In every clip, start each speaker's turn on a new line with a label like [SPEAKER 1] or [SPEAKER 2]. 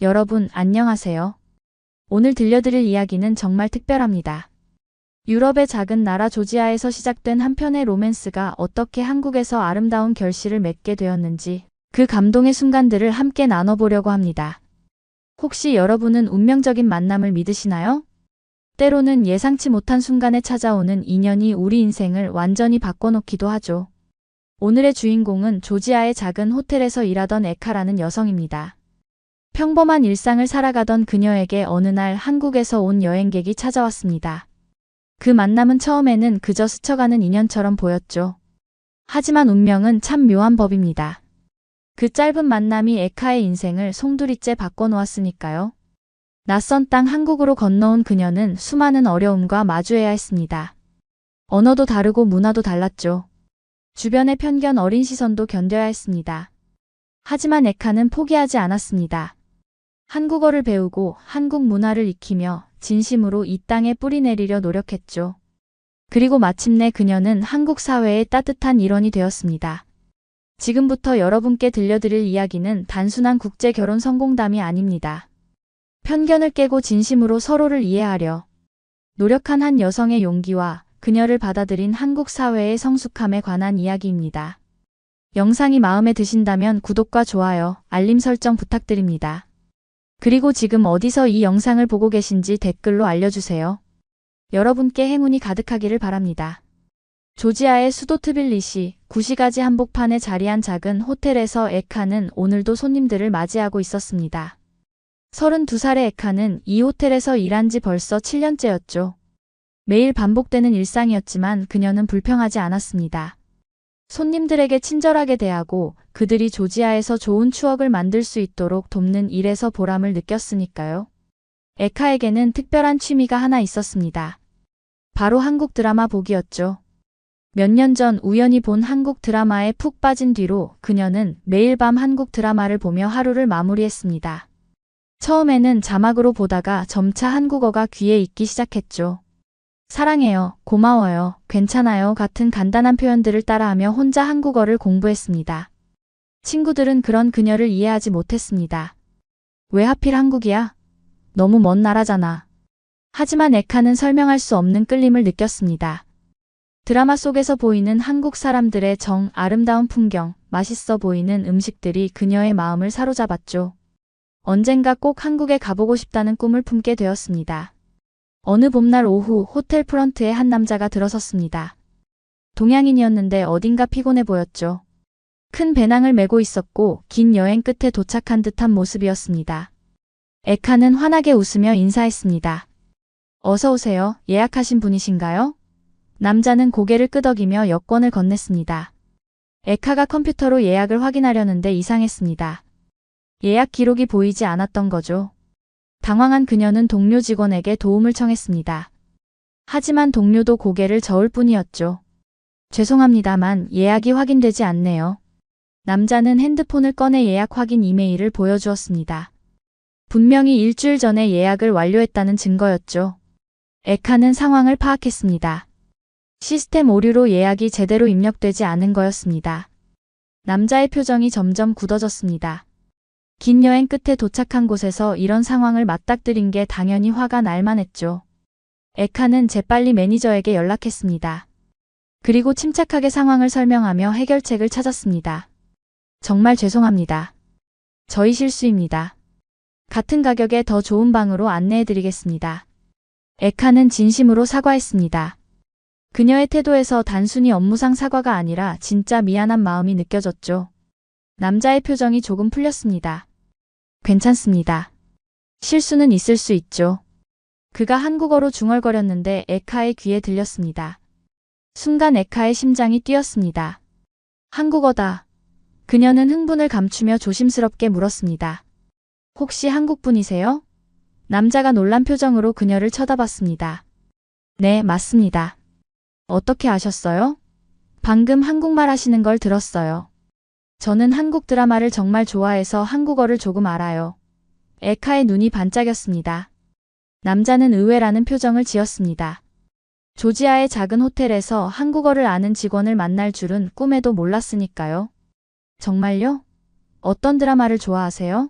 [SPEAKER 1] 여러분, 안녕하세요. 오늘 들려드릴 이야기는 정말 특별합니다. 유럽의 작은 나라 조지아에서 시작된 한 편의 로맨스가 어떻게 한국에서 아름다운 결실을 맺게 되었는지 그 감동의 순간들을 함께 나눠보려고 합니다. 혹시 여러분은 운명적인 만남을 믿으시나요? 때로는 예상치 못한 순간에 찾아오는 인연이 우리 인생을 완전히 바꿔놓기도 하죠. 오늘의 주인공은 조지아의 작은 호텔에서 일하던 에카라는 여성입니다. 평범한 일상을 살아가던 그녀에게 어느 날 한국에서 온 여행객이 찾아왔습니다. 그 만남은 처음에는 그저 스쳐가는 인연처럼 보였죠. 하지만 운명은 참 묘한 법입니다. 그 짧은 만남이 에카의 인생을 송두리째 바꿔놓았으니까요. 낯선 땅 한국으로 건너온 그녀는 수많은 어려움과 마주해야 했습니다. 언어도 다르고 문화도 달랐죠. 주변의 편견 어린 시선도 견뎌야 했습니다. 하지만 에카는 포기하지 않았습니다. 한국어를 배우고 한국 문화를 익히며 진심으로 이 땅에 뿌리 내리려 노력했죠. 그리고 마침내 그녀는 한국 사회의 따뜻한 일원이 되었습니다. 지금부터 여러분께 들려드릴 이야기는 단순한 국제 결혼 성공담이 아닙니다. 편견을 깨고 진심으로 서로를 이해하려 노력한 한 여성의 용기와 그녀를 받아들인 한국 사회의 성숙함에 관한 이야기입니다. 영상이 마음에 드신다면 구독과 좋아요, 알림 설정 부탁드립니다. 그리고 지금 어디서 이 영상을 보고 계신지 댓글로 알려주세요. 여러분께 행운이 가득하기를 바랍니다. 조지아의 수도 트빌리시, 구시가지 한복판에 자리한 작은 호텔에서 에카는 오늘도 손님들을 맞이하고 있었습니다. 32살의 에카는 이 호텔에서 일한 지 벌써 7년째였죠. 매일 반복되는 일상이었지만 그녀는 불평하지 않았습니다. 손님들에게 친절하게 대하고 그들이 조지아에서 좋은 추억을 만들 수 있도록 돕는 일에서 보람을 느꼈으니까요. 에카에게는 특별한 취미가 하나 있었습니다. 바로 한국 드라마 보기였죠. 몇 년 전 우연히 본 한국 드라마에 푹 빠진 뒤로 그녀는 매일 밤 한국 드라마를 보며 하루를 마무리했습니다. 처음에는 자막으로 보다가 점차 한국어가 귀에 익기 시작했죠. 사랑해요, 고마워요, 괜찮아요 같은 간단한 표현들을 따라하며 혼자 한국어를 공부했습니다. 친구들은 그런 그녀를 이해하지 못했습니다. 왜 하필 한국이야? 너무 먼 나라잖아. 하지만 에카는 설명할 수 없는 끌림을 느꼈습니다. 드라마 속에서 보이는 한국 사람들의 정, 아름다운 풍경, 맛있어 보이는 음식들이 그녀의 마음을 사로잡았죠. 언젠가 꼭 한국에 가보고 싶다는 꿈을 품게 되었습니다. 어느 봄날 오후 호텔 프런트에 한 남자가 들어섰습니다. 동양인이었는데 어딘가 피곤해 보였죠. 큰 배낭을 메고 있었고 긴 여행 끝에 도착한 듯한 모습이었습니다. 에카는 환하게 웃으며 인사했습니다. 어서 오세요. 예약하신 분이신가요? 남자는 고개를 끄덕이며 여권을 건넸습니다. 에카가 컴퓨터로 예약을 확인하려는데 이상했습니다. 예약 기록이 보이지 않았던 거죠. 당황한 그녀는 동료 직원에게 도움을 청했습니다. 하지만 동료도 고개를 저을 뿐이었죠. 죄송합니다만 예약이 확인되지 않네요. 남자는 핸드폰을 꺼내 예약 확인 이메일을 보여주었습니다. 분명히 일주일 전에 예약을 완료했다는 증거였죠. 에카는 상황을 파악했습니다. 시스템 오류로 예약이 제대로 입력되지 않은 거였습니다. 남자의 표정이 점점 굳어졌습니다. 긴 여행 끝에 도착한 곳에서 이런 상황을 맞닥뜨린 게 당연히 화가 날 만했죠. 에카는 재빨리 매니저에게 연락했습니다. 그리고 침착하게 상황을 설명하며 해결책을 찾았습니다. 정말 죄송합니다. 저희 실수입니다. 같은 가격에 더 좋은 방으로 안내해드리겠습니다. 에카는 진심으로 사과했습니다. 그녀의 태도에서 단순히 업무상 사과가 아니라 진짜 미안한 마음이 느껴졌죠. 남자의 표정이 조금 풀렸습니다. 괜찮습니다. 실수는 있을 수 있죠. 그가 한국어로 중얼거렸는데 에카의 귀에 들렸습니다. 순간 에카의 심장이 뛰었습니다. 한국어다. 그녀는 흥분을 감추며 조심스럽게 물었습니다. 혹시 한국분이세요? 남자가 놀란 표정으로 그녀를 쳐다봤습니다. 네, 맞습니다. 어떻게 아셨어요? 방금 한국말 하시는 걸 들었어요. 저는 한국 드라마를 정말 좋아해서 한국어를 조금 알아요. 에카의 눈이 반짝였습니다. 남자는 의외라는 표정을 지었습니다. 조지아의 작은 호텔에서 한국어를 아는 직원을 만날 줄은 꿈에도 몰랐으니까요. 정말요? 어떤 드라마를 좋아하세요?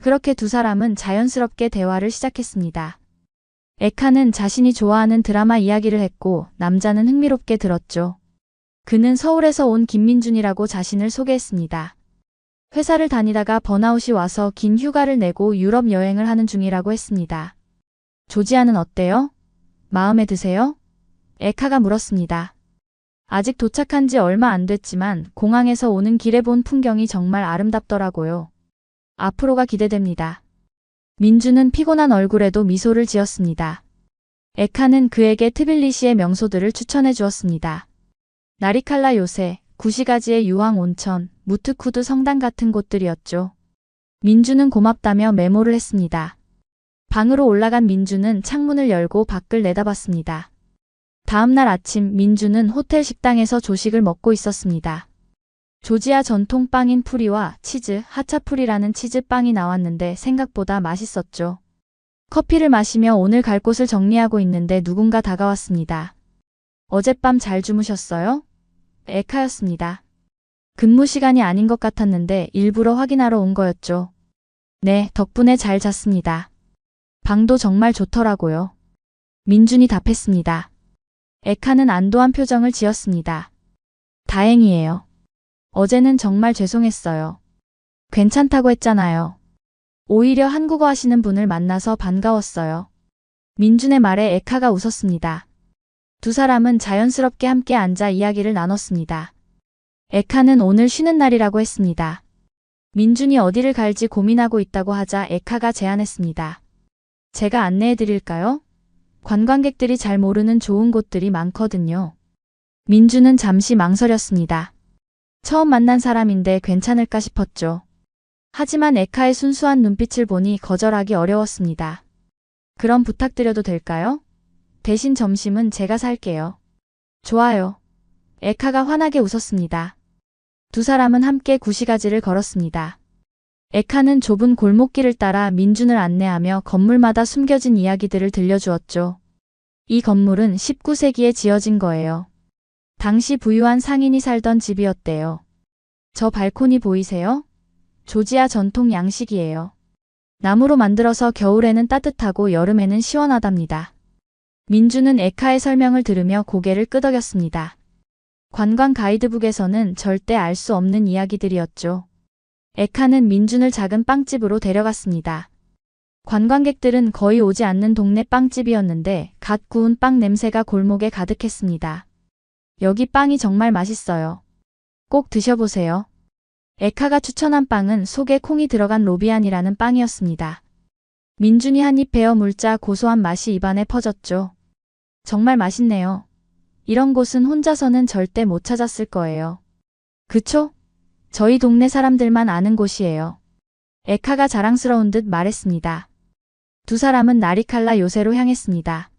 [SPEAKER 1] 그렇게 두 사람은 자연스럽게 대화를 시작했습니다. 에카는 자신이 좋아하는 드라마 이야기를 했고 남자는 흥미롭게 들었죠. 그는 서울에서 온 김민준이라고 자신을 소개했습니다. 회사를 다니다가 번아웃이 와서 긴 휴가를 내고 유럽 여행을 하는 중이라고 했습니다. 조지아는 어때요? 마음에 드세요? 에카가 물었습니다. 아직 도착한 지 얼마 안 됐지만 공항에서 오는 길에 본 풍경이 정말 아름답더라고요. 앞으로가 기대됩니다. 민주는 피곤한 얼굴에도 미소를 지었습니다. 에카는 그에게 트빌리시의 명소들을 추천해 주었습니다. 나리칼라 요새, 구시가지의 유황 온천, 무트쿠드 성당 같은 곳들이었죠. 민주는 고맙다며 메모를 했습니다. 방으로 올라간 민주는 창문을 열고 밖을 내다봤습니다. 다음 날 아침 민주는 호텔 식당에서 조식을 먹고 있었습니다. 조지아 전통 빵인 프리와 치즈, 하차프리라는 치즈빵이 나왔는데 생각보다 맛있었죠. 커피를 마시며 오늘 갈 곳을 정리하고 있는데 누군가 다가왔습니다. 어젯밤 잘 주무셨어요? 에카였습니다. 근무 시간이 아닌 것 같았는데 일부러 확인하러 온 거였죠. 네, 덕분에 잘 잤습니다. 방도 정말 좋더라고요. 민준이 답했습니다. 에카는 안도한 표정을 지었습니다. 다행이에요. 어제는 정말 죄송했어요. 괜찮다고 했잖아요. 오히려 한국어 하시는 분을 만나서 반가웠어요. 민준의 말에 에카가 웃었습니다. 두 사람은 자연스럽게 함께 앉아 이야기를 나눴습니다. 에카는 오늘 쉬는 날이라고 했습니다. 민준이 어디를 갈지 고민하고 있다고 하자 에카가 제안했습니다. 제가 안내해 드릴까요? 관광객들이 잘 모르는 좋은 곳들이 많거든요. 민준은 잠시 망설였습니다. 처음 만난 사람인데 괜찮을까 싶었죠. 하지만 에카의 순수한 눈빛을 보니 거절하기 어려웠습니다. 그럼 부탁드려도 될까요? 대신 점심은 제가 살게요. 좋아요. 에카가 환하게 웃었습니다. 두 사람은 함께 구시가지를 걸었습니다. 에카는 좁은 골목길을 따라 민준을 안내하며 건물마다 숨겨진 이야기들을 들려주었죠. 이 건물은 19세기에 지어진 거예요. 당시 부유한 상인이 살던 집이었대요. 저 발코니 보이세요? 조지아 전통 양식이에요. 나무로 만들어서 겨울에는 따뜻하고 여름에는 시원하답니다. 민주는 에카의 설명을 들으며 고개를 끄덕였습니다. 관광 가이드북에서는 절대 알 수 없는 이야기들이었죠. 에카는 민준을 작은 빵집으로 데려갔습니다. 관광객들은 거의 오지 않는 동네 빵집이었는데 갓 구운 빵 냄새가 골목에 가득했습니다. 여기 빵이 정말 맛있어요. 꼭 드셔보세요. 에카가 추천한 빵은 속에 콩이 들어간 로비안이라는 빵이었습니다. 민준이 한 입 베어 물자 고소한 맛이 입안에 퍼졌죠. 정말 맛있네요. 이런 곳은 혼자서는 절대 못 찾았을 거예요. 그쵸? 저희 동네 사람들만 아는 곳이에요. 에카가 자랑스러운 듯 말했습니다. 두 사람은 나리칼라 요새로 향했습니다.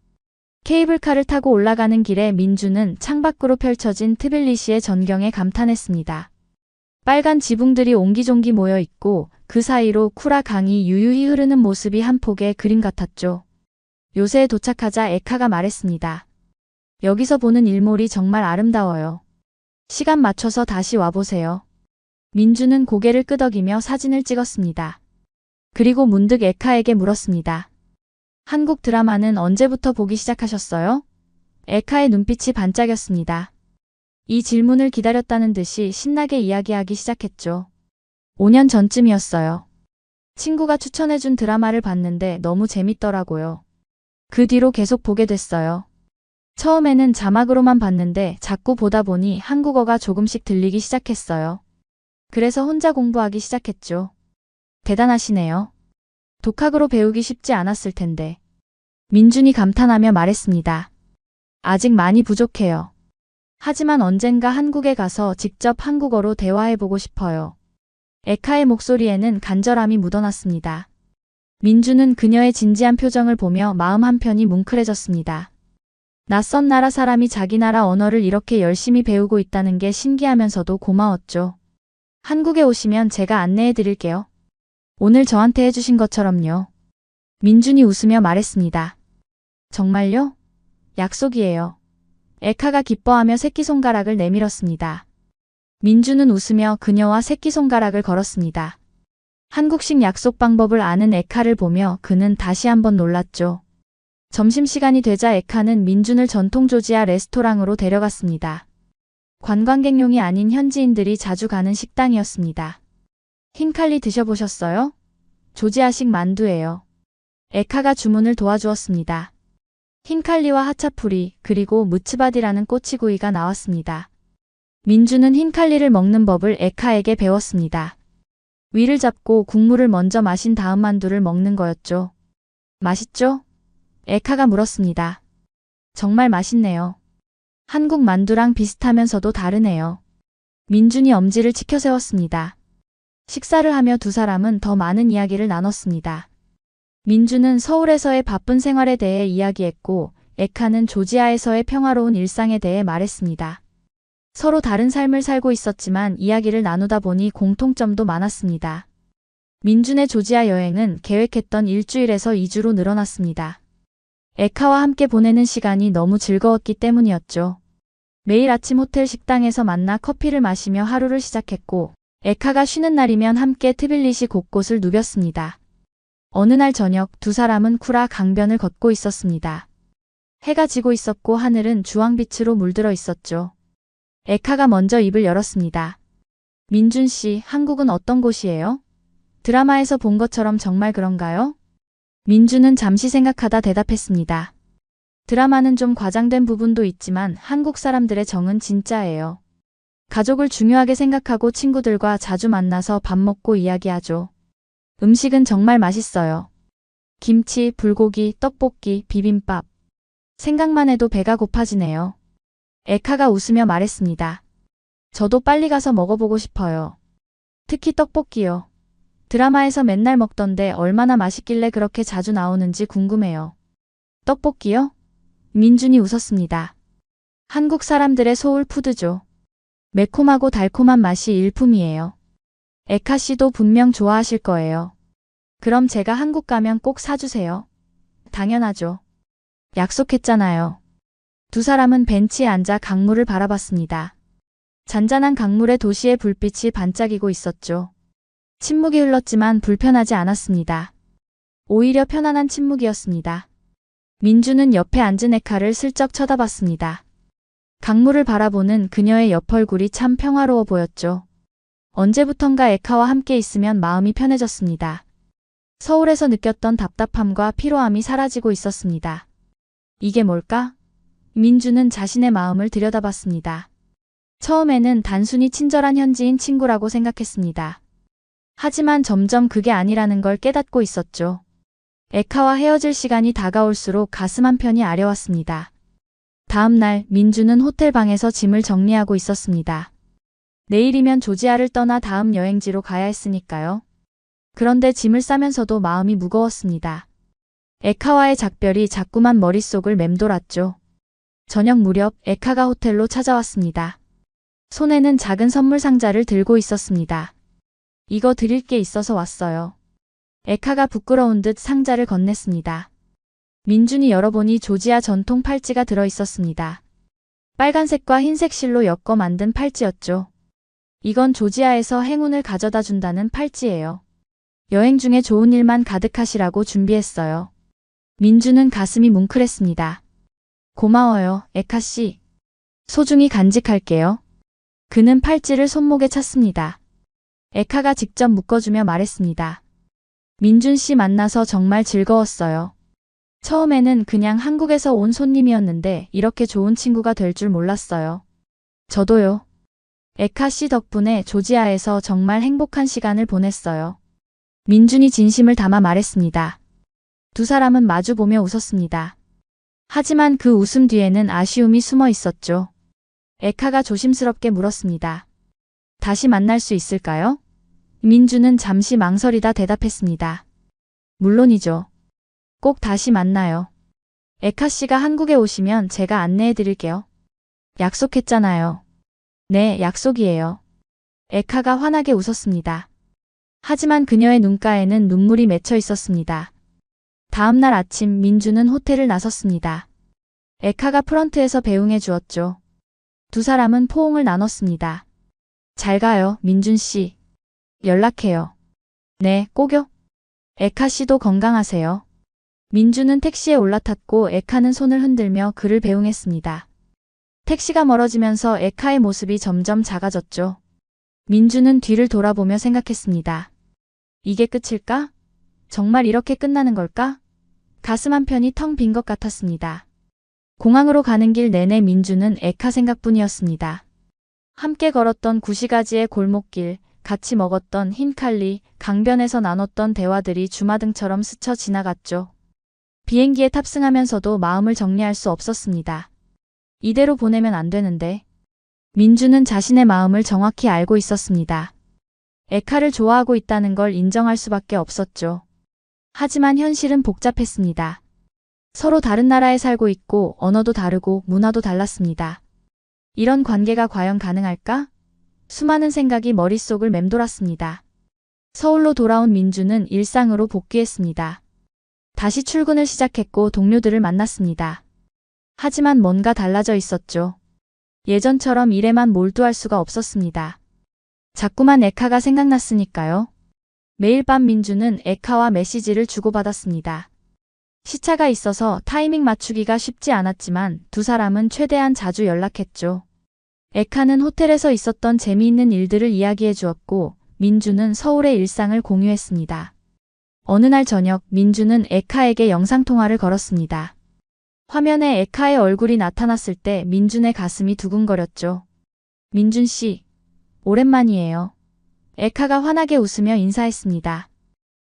[SPEAKER 1] 케이블카를 타고 올라가는 길에 민주는 창밖으로 펼쳐진 트빌리시의 전경에 감탄했습니다. 빨간 지붕들이 옹기종기 모여 있고 그 사이로 쿠라 강이 유유히 흐르는 모습이 한 폭의 그림 같았죠. 요새에 도착하자 에카가 말했습니다. 여기서 보는 일몰이 정말 아름다워요. 시간 맞춰서 다시 와보세요. 민주는 고개를 끄덕이며 사진을 찍었습니다. 그리고 문득 에카에게 물었습니다. 한국 드라마는 언제부터 보기 시작하셨어요? 에카의 눈빛이 반짝였습니다. 이 질문을 기다렸다는 듯이 신나게 이야기하기 시작했죠. 5년 전쯤이었어요. 친구가 추천해준 드라마를 봤는데 너무 재밌더라고요. 그 뒤로 계속 보게 됐어요. 처음에는 자막으로만 봤는데 자꾸 보다 보니 한국어가 조금씩 들리기 시작했어요. 그래서 혼자 공부하기 시작했죠. 대단하시네요. 독학으로 배우기 쉽지 않았을 텐데. 민준이 감탄하며 말했습니다. 아직 많이 부족해요. 하지만 언젠가 한국에 가서 직접 한국어로 대화해보고 싶어요. 에카의 목소리에는 간절함이 묻어났습니다. 민주는 그녀의 진지한 표정을 보며 마음 한편이 뭉클해졌습니다. 낯선 나라 사람이 자기 나라 언어를 이렇게 열심히 배우고 있다는 게 신기하면서도 고마웠죠. 한국에 오시면 제가 안내해 드릴게요. 오늘 저한테 해주신 것처럼요. 민준이 웃으며 말했습니다. 정말요? 약속이에요. 에카가 기뻐하며 새끼손가락을 내밀었습니다. 민주는 웃으며 그녀와 새끼손가락을 걸었습니다. 한국식 약속 방법을 아는 에카를 보며 그는 다시 한번 놀랐죠. 점심시간이 되자 에카는 민준을 전통 조지아 레스토랑으로 데려갔습니다. 관광객용이 아닌 현지인들이 자주 가는 식당이었습니다. 흰칼리 드셔보셨어요? 조지아식 만두예요. 에카가 주문을 도와주었습니다. 흰칼리와 하차푸리 그리고 무츠바디라는 꼬치구이가 나왔습니다. 민준은 흰칼리를 먹는 법을 에카에게 배웠습니다. 위를 잡고 국물을 먼저 마신 다음 만두를 먹는 거였죠. 맛있죠? 에카가 물었습니다. 정말 맛있네요. 한국 만두랑 비슷하면서도 다르네요. 민준이 엄지를 치켜 세웠습니다. 식사를 하며 두 사람은 더 많은 이야기를 나눴습니다. 민준은 서울에서의 바쁜 생활에 대해 이야기했고 에카는 조지아에서의 평화로운 일상에 대해 말했습니다. 서로 다른 삶을 살고 있었지만 이야기를 나누다 보니 공통점도 많았습니다. 민준의 조지아 여행은 계획했던 일주일에서 2주로 늘어났습니다. 에카와 함께 보내는 시간이 너무 즐거웠기 때문이었죠. 매일 아침 호텔 식당에서 만나 커피를 마시며 하루를 시작했고 에카가 쉬는 날이면 함께 트빌리시 곳곳을 누볐습니다. 어느 날 저녁 두 사람은 쿠라 강변을 걷고 있었습니다. 해가 지고 있었고 하늘은 주황빛으로 물들어 있었죠. 에카가 먼저 입을 열었습니다. 민준 씨, 한국은 어떤 곳이에요? 드라마에서 본 것처럼 정말 그런가요? 민준은 잠시 생각하다 대답했습니다. 드라마는 좀 과장된 부분도 있지만 한국 사람들의 정은 진짜예요. 가족을 중요하게 생각하고 친구들과 자주 만나서 밥 먹고 이야기하죠. 음식은 정말 맛있어요. 김치, 불고기, 떡볶이, 비빔밥. 생각만 해도 배가 고파지네요. 에카가 웃으며 말했습니다. 저도 빨리 가서 먹어보고 싶어요. 특히 떡볶이요. 드라마에서 맨날 먹던데 얼마나 맛있길래 그렇게 자주 나오는지 궁금해요. 떡볶이요? 민준이 웃었습니다. 한국 사람들의 소울 푸드죠. 매콤하고 달콤한 맛이 일품이에요. 에카 씨도 분명 좋아하실 거예요. 그럼 제가 한국 가면 꼭 사주세요. 당연하죠. 약속했잖아요. 두 사람은 벤치에 앉아 강물을 바라봤습니다. 잔잔한 강물에 도시의 불빛이 반짝이고 있었죠. 침묵이 흘렀지만 불편하지 않았습니다. 오히려 편안한 침묵이었습니다. 민준은 옆에 앉은 에카를 슬쩍 쳐다봤습니다. 강물을 바라보는 그녀의 옆 얼굴이 참 평화로워 보였죠. 언제부턴가 에카와 함께 있으면 마음이 편해졌습니다. 서울에서 느꼈던 답답함과 피로함이 사라지고 있었습니다. 이게 뭘까? 민준은 자신의 마음을 들여다봤습니다. 처음에는 단순히 친절한 현지인 친구라고 생각했습니다. 하지만 점점 그게 아니라는 걸 깨닫고 있었죠. 에카와 헤어질 시간이 다가올수록 가슴 한편이 아려왔습니다. 다음 날 민준은 호텔 방에서 짐을 정리하고 있었습니다. 내일이면 조지아를 떠나 다음 여행지로 가야 했으니까요. 그런데 짐을 싸면서도 마음이 무거웠습니다. 에카와의 작별이 자꾸만 머릿속을 맴돌았죠. 저녁 무렵 에카가 호텔로 찾아왔습니다. 손에는 작은 선물 상자를 들고 있었습니다. 이거 드릴 게 있어서 왔어요. 에카가 부끄러운 듯 상자를 건넸습니다. 민준이 열어보니 조지아 전통 팔찌가 들어 있었습니다. 빨간색과 흰색 실로 엮어 만든 팔찌였죠. 이건 조지아에서 행운을 가져다 준다는 팔찌예요. 여행 중에 좋은 일만 가득하시라고 준비했어요. 민준은 가슴이 뭉클했습니다. 고마워요, 에카 씨. 소중히 간직할게요. 그는 팔찌를 손목에 찼습니다. 에카가 직접 묶어주며 말했습니다. 민준 씨 만나서 정말 즐거웠어요. 처음에는 그냥 한국에서 온 손님이었는데 이렇게 좋은 친구가 될 줄 몰랐어요. 저도요. 에카 씨 덕분에 조지아에서 정말 행복한 시간을 보냈어요. 민준이 진심을 담아 말했습니다. 두 사람은 마주보며 웃었습니다. 하지만 그 웃음 뒤에는 아쉬움이 숨어 있었죠. 에카가 조심스럽게 물었습니다. 다시 만날 수 있을까요? 민준은 잠시 망설이다 대답했습니다. 물론이죠. 꼭 다시 만나요. 에카 씨가 한국에 오시면 제가 안내해 드릴게요. 약속했잖아요. 네, 약속이에요. 에카가 환하게 웃었습니다. 하지만 그녀의 눈가에는 눈물이 맺혀 있었습니다. 다음 날 아침 민준은 호텔을 나섰습니다. 에카가 프런트에서 배웅해 주었죠. 두 사람은 포옹을 나눴습니다. 잘 가요, 민준 씨. 연락해요. 네, 꼭요. 에카 씨도 건강하세요. 민주는 택시에 올라탔고 에카는 손을 흔들며 그를 배웅했습니다. 택시가 멀어지면서 에카의 모습이 점점 작아졌죠. 민주는 뒤를 돌아보며 생각했습니다. 이게 끝일까? 정말 이렇게 끝나는 걸까? 가슴 한편이 텅 빈 것 같았습니다. 공항으로 가는 길 내내 민주는 에카 생각뿐이었습니다. 함께 걸었던 구시가지의 골목길, 같이 먹었던 흰칼리, 강변에서 나눴던 대화들이 주마등처럼 스쳐 지나갔죠. 비행기에 탑승하면서도 마음을 정리할 수 없었습니다. 이대로 보내면 안 되는데. 민주는 자신의 마음을 정확히 알고 있었습니다. 에카를 좋아하고 있다는 걸 인정할 수밖에 없었죠. 하지만 현실은 복잡했습니다. 서로 다른 나라에 살고 있고 언어도 다르고 문화도 달랐습니다. 이런 관계가 과연 가능할까? 수많은 생각이 머릿속을 맴돌았습니다. 서울로 돌아온 민주는 일상으로 복귀했습니다. 다시 출근을 시작했고 동료들을 만났습니다. 하지만 뭔가 달라져 있었죠. 예전처럼 일에만 몰두할 수가 없었습니다. 자꾸만 에카가 생각났으니까요. 매일 밤 민주는 에카와 메시지를 주고받았습니다. 시차가 있어서 타이밍 맞추기가 쉽지 않았지만 두 사람은 최대한 자주 연락했죠. 에카는 호텔에서 있었던 재미있는 일들을 이야기해 주었고 민주는 서울의 일상을 공유했습니다. 어느 날 저녁 민주는 에카에게 영상통화를 걸었습니다. 화면에 에카의 얼굴이 나타났을 때 민준의 가슴이 두근거렸죠. 민준 씨, 오랜만이에요. 에카가 환하게 웃으며 인사했습니다.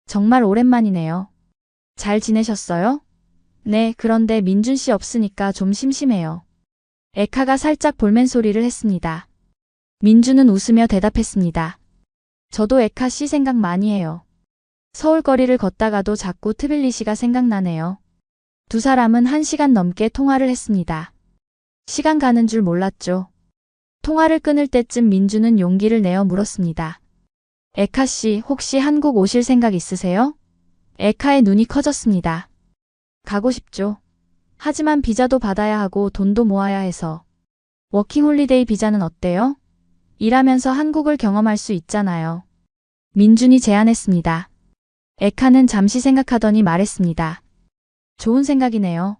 [SPEAKER 1] 정말 오랜만이네요. 잘 지내셨어요? 네, 그런데 민준 씨 없으니까 좀 심심해요. 에카가 살짝 볼멘 소리를 했습니다. 민준은 웃으며 대답했습니다. 저도 에카 씨 생각 많이 해요. 서울 거리를 걷다가도 자꾸 트빌리시가 생각나네요. 두 사람은 1시간 넘게 통화를 했습니다. 시간 가는 줄 몰랐죠. 통화를 끊을 때쯤 민주는 용기를 내어 물었습니다. 에카 씨, 혹시 한국 오실 생각 있으세요? 에카의 눈이 커졌습니다. 가고 싶죠. 하지만 비자도 받아야 하고 돈도 모아야 해서. 워킹홀리데이 비자는 어때요? 일하면서 한국을 경험할 수 있잖아요. 민준이 제안했습니다. 에카는 잠시 생각하더니 말했습니다. 좋은 생각이네요.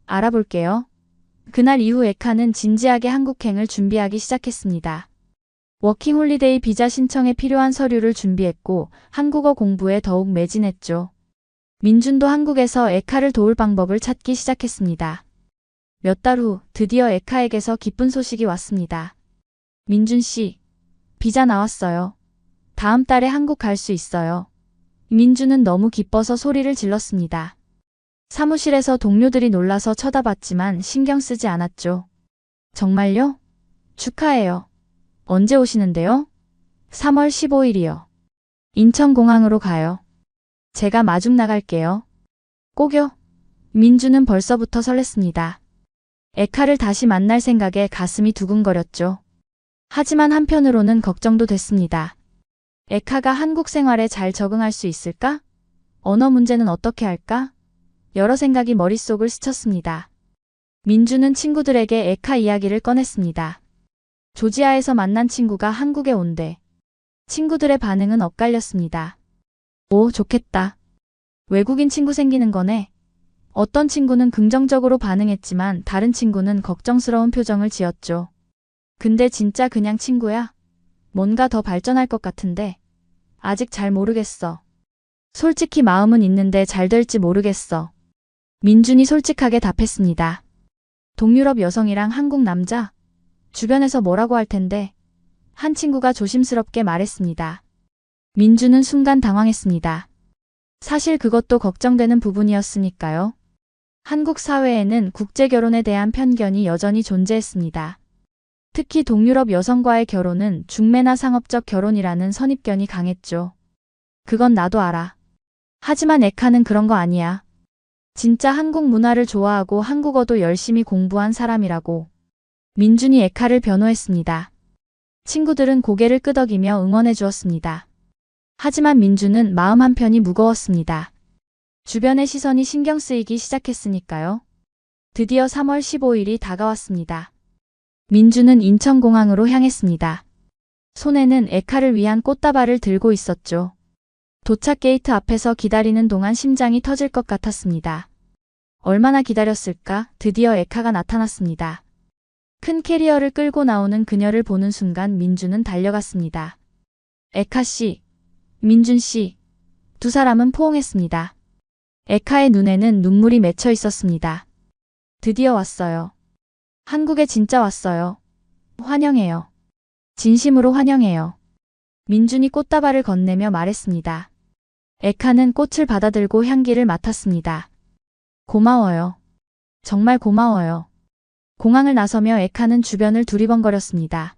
[SPEAKER 1] 알아볼게요. 그날 이후 에카는 진지하게 한국행을 준비하기 시작했습니다. 워킹홀리데이 비자 신청에 필요한 서류를 준비했고 한국어 공부에 더욱 매진했죠. 민준도 한국에서 에카를 도울 방법을 찾기 시작했습니다. 몇 달 후 드디어 에카에게서 기쁜 소식이 왔습니다. 민준 씨, 비자 나왔어요. 다음 달에 한국 갈 수 있어요. 민준은 너무 기뻐서 소리를 질렀습니다. 사무실에서 동료들이 놀라서 쳐다봤지만 신경 쓰지 않았죠. 정말요? 축하해요. 언제 오시는데요? 3월 15일이요. 인천공항으로 가요. 제가 마중 나갈게요. 꼭요. 민주는 벌써부터 설렜습니다. 에카를 다시 만날 생각에 가슴이 두근거렸죠. 하지만 한편으로는 걱정도 됐습니다. 에카가 한국 생활에 잘 적응할 수 있을까? 언어 문제는 어떻게 할까? 여러 생각이 머릿속을 스쳤습니다. 민주는 친구들에게 에카 이야기를 꺼냈습니다. 조지아에서 만난 친구가 한국에 온대. 친구들의 반응은 엇갈렸습니다. 오, 좋겠다. 외국인 친구 생기는 거네. 어떤 친구는 긍정적으로 반응했지만 다른 친구는 걱정스러운 표정을 지었죠. 근데 진짜 그냥 친구야? 뭔가 더 발전할 것 같은데. 아직 잘 모르겠어. 솔직히 마음은 있는데 잘 될지 모르겠어. 민준이 솔직하게 답했습니다. 동유럽 여성이랑 한국 남자? 주변에서 뭐라고 할 텐데. 한 친구가 조심스럽게 말했습니다. 민준은 순간 당황했습니다. 사실 그것도 걱정되는 부분이었으니까요. 한국 사회에는 국제결혼에 대한 편견이 여전히 존재했습니다. 특히 동유럽 여성과의 결혼은 중매나 상업적 결혼이라는 선입견이 강했죠. 그건 나도 알아. 하지만 에카는 그런 거 아니야. 진짜 한국 문화를 좋아하고 한국어도 열심히 공부한 사람이라고. 민준이 에카를 변호했습니다. 친구들은 고개를 끄덕이며 응원해 주었습니다. 하지만 민준은 마음 한편이 무거웠습니다. 주변의 시선이 신경 쓰이기 시작했으니까요. 드디어 3월 15일이 다가왔습니다. 민준은 인천공항으로 향했습니다. 손에는 에카를 위한 꽃다발을 들고 있었죠. 도착 게이트 앞에서 기다리는 동안 심장이 터질 것 같았습니다. 얼마나 기다렸을까? 드디어 에카가 나타났습니다. 큰 캐리어를 끌고 나오는 그녀를 보는 순간 민주는 달려갔습니다. 에카 씨, 민준 씨. 두 사람은 포옹했습니다. 에카의 눈에는 눈물이 맺혀 있었습니다. 드디어 왔어요. 한국에 진짜 왔어요. 환영해요. 진심으로 환영해요. 민준이 꽃다발을 건네며 말했습니다. 에카는 꽃을 받아들고 향기를 맡았습니다. 고마워요. 정말 고마워요. 공항을 나서며 에카는 주변을 두리번거렸습니다.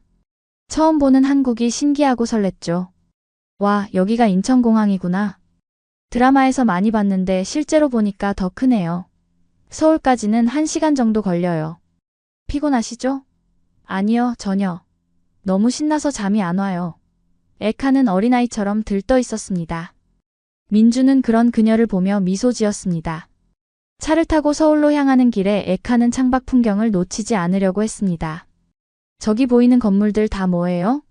[SPEAKER 1] 처음 보는 한국이 신기하고 설렜죠. 와, 여기가 인천공항이구나. 드라마에서 많이 봤는데 실제로 보니까 더 크네요. 서울까지는 1시간 정도 걸려요. 피곤하시죠? 아니요, 전혀. 너무 신나서 잠이 안 와요. 에카는 어린아이처럼 들떠 있었습니다. 민주는 그런 그녀를 보며 미소 지었습니다. 차를 타고 서울로 향하는 길에 에카는 창밖 풍경을 놓치지 않으려고 했습니다. 저기 보이는 건물들 다 뭐예요?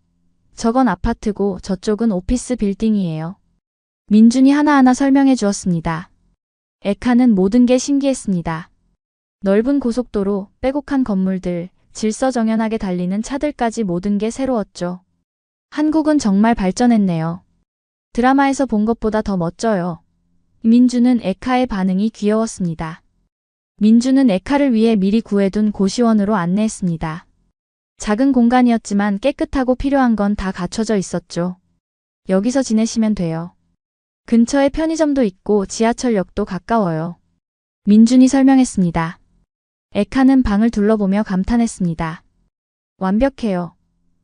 [SPEAKER 1] 저건 아파트고 저쪽은 오피스 빌딩이에요. 민준이 하나하나 설명해 주었습니다. 에카는 모든 게 신기했습니다. 넓은 고속도로, 빼곡한 건물들, 질서정연하게 달리는 차들까지 모든 게 새로웠죠. 한국은 정말 발전했네요. 드라마에서 본 것보다 더 멋져요. 민주는 에카의 반응이 귀여웠습니다. 민주는 에카를 위해 미리 구해둔 고시원으로 안내했습니다. 작은 공간이었지만 깨끗하고 필요한 건 다 갖춰져 있었죠. 여기서 지내시면 돼요. 근처에 편의점도 있고 지하철역도 가까워요. 민준이 설명했습니다. 에카는 방을 둘러보며 감탄했습니다. 완벽해요.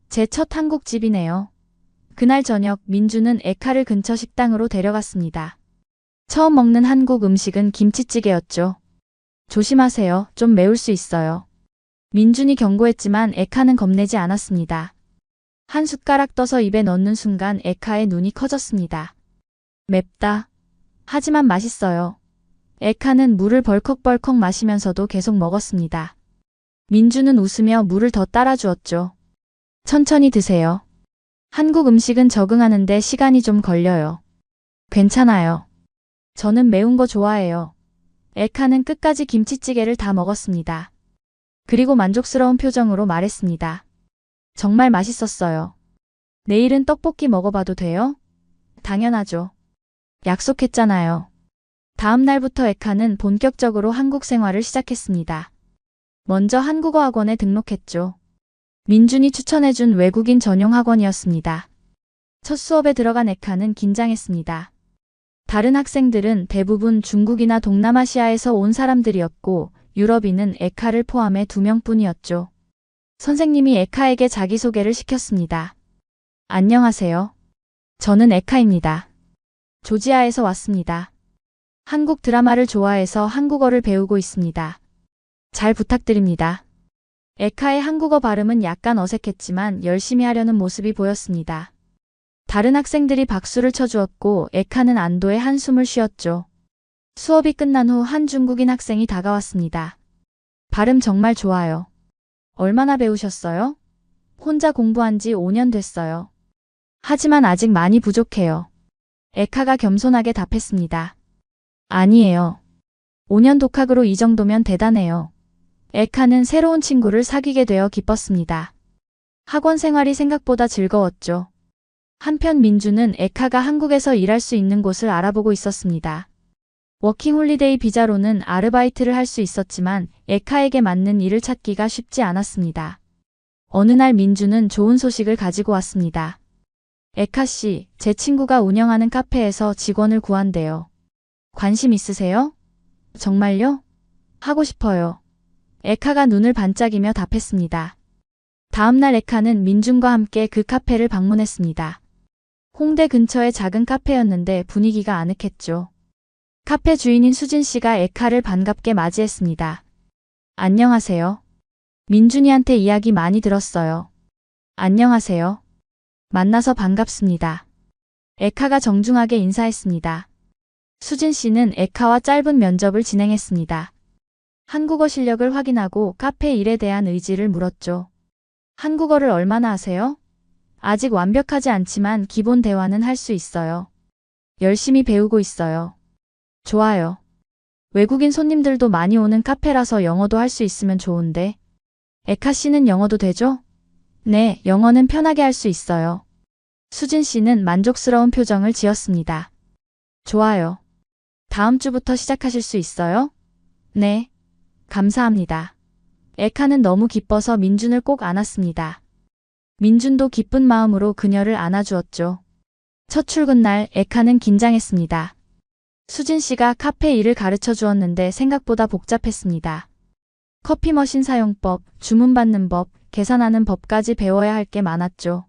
[SPEAKER 1] 제 첫 한국 집이네요. 그날 저녁 민주는 에카를 근처 식당으로 데려갔습니다. 처음 먹는 한국 음식은 김치찌개였죠. 조심하세요. 좀 매울 수 있어요. 민준이 경고했지만 에카는 겁내지 않았습니다. 한 숟가락 떠서 입에 넣는 순간 에카의 눈이 커졌습니다. 맵다. 하지만 맛있어요. 에카는 물을 벌컥벌컥 마시면서도 계속 먹었습니다. 민주는 웃으며 물을 더 따라주었죠. 천천히 드세요. 한국 음식은 적응하는데 시간이 좀 걸려요. 괜찮아요. 저는 매운 거 좋아해요. 에카는 끝까지 김치찌개를 다 먹었습니다. 그리고 만족스러운 표정으로 말했습니다. 정말 맛있었어요. 내일은 떡볶이 먹어봐도 돼요? 당연하죠. 약속했잖아요. 다음 날부터 에카는 본격적으로 한국 생활을 시작했습니다. 먼저 한국어 학원에 등록했죠. 민준이 추천해준 외국인 전용 학원이었습니다. 첫 수업에 들어간 에카는 긴장했습니다. 다른 학생들은 대부분 중국이나 동남아시아에서 온 사람들이었고 유럽인은 에카를 포함해 2명뿐이었죠. 선생님이 에카에게 자기소개를 시켰습니다. 안녕하세요. 저는 에카입니다. 조지아에서 왔습니다. 한국 드라마를 좋아해서 한국어를 배우고 있습니다. 잘 부탁드립니다. 에카의 한국어 발음은 약간 어색했지만 열심히 하려는 모습이 보였습니다. 다른 학생들이 박수를 쳐주었고 에카는 안도의 한숨을 쉬었죠. 수업이 끝난 후 한 중국인 학생이 다가왔습니다. 발음 정말 좋아요. 얼마나 배우셨어요? 혼자 공부한 지 5년 됐어요. 하지만 아직 많이 부족해요. 에카가 겸손하게 답했습니다. 아니에요. 5년 독학으로 이 정도면 대단해요. 에카는 새로운 친구를 사귀게 되어 기뻤습니다. 학원 생활이 생각보다 즐거웠죠. 한편 민주는 에카가 한국에서 일할 수 있는 곳을 알아보고 있었습니다. 워킹홀리데이 비자로는 아르바이트를 할 수 있었지만 에카에게 맞는 일을 찾기가 쉽지 않았습니다. 어느 날 민주는 좋은 소식을 가지고 왔습니다. 에카 씨, 제 친구가 운영하는 카페에서 직원을 구한대요. 관심 있으세요? 정말요? 하고 싶어요. 에카가 눈을 반짝이며 답했습니다. 다음 날 에카는 민준과 함께 그 카페를 방문했습니다. 홍대 근처의 작은 카페였는데 분위기가 아늑했죠. 카페 주인인 수진 씨가 에카를 반갑게 맞이했습니다. 안녕하세요. 민준이한테 이야기 많이 들었어요. 안녕하세요. 만나서 반갑습니다. 에카가 정중하게 인사했습니다. 수진 씨는 에카와 짧은 면접을 진행했습니다. 한국어 실력을 확인하고 카페 일에 대한 의지를 물었죠. 한국어를 얼마나 하세요? 아직 완벽하지 않지만 기본 대화는 할 수 있어요. 열심히 배우고 있어요. 좋아요. 외국인 손님들도 많이 오는 카페라서 영어도 할 수 있으면 좋은데. 에카 씨는 영어도 되죠? 네, 영어는 편하게 할 수 있어요. 수진 씨는 만족스러운 표정을 지었습니다. 좋아요. 다음 주부터 시작하실 수 있어요? 네. 감사합니다. 에카는 너무 기뻐서 민준을 꼭 안았습니다. 민준도 기쁜 마음으로 그녀를 안아주었죠. 첫 출근 날 에카는 긴장했습니다. 수진 씨가 카페 일을 가르쳐 주었는데 생각보다 복잡했습니다. 커피 머신 사용법, 주문받는 법, 계산하는 법까지 배워야 할 게 많았죠.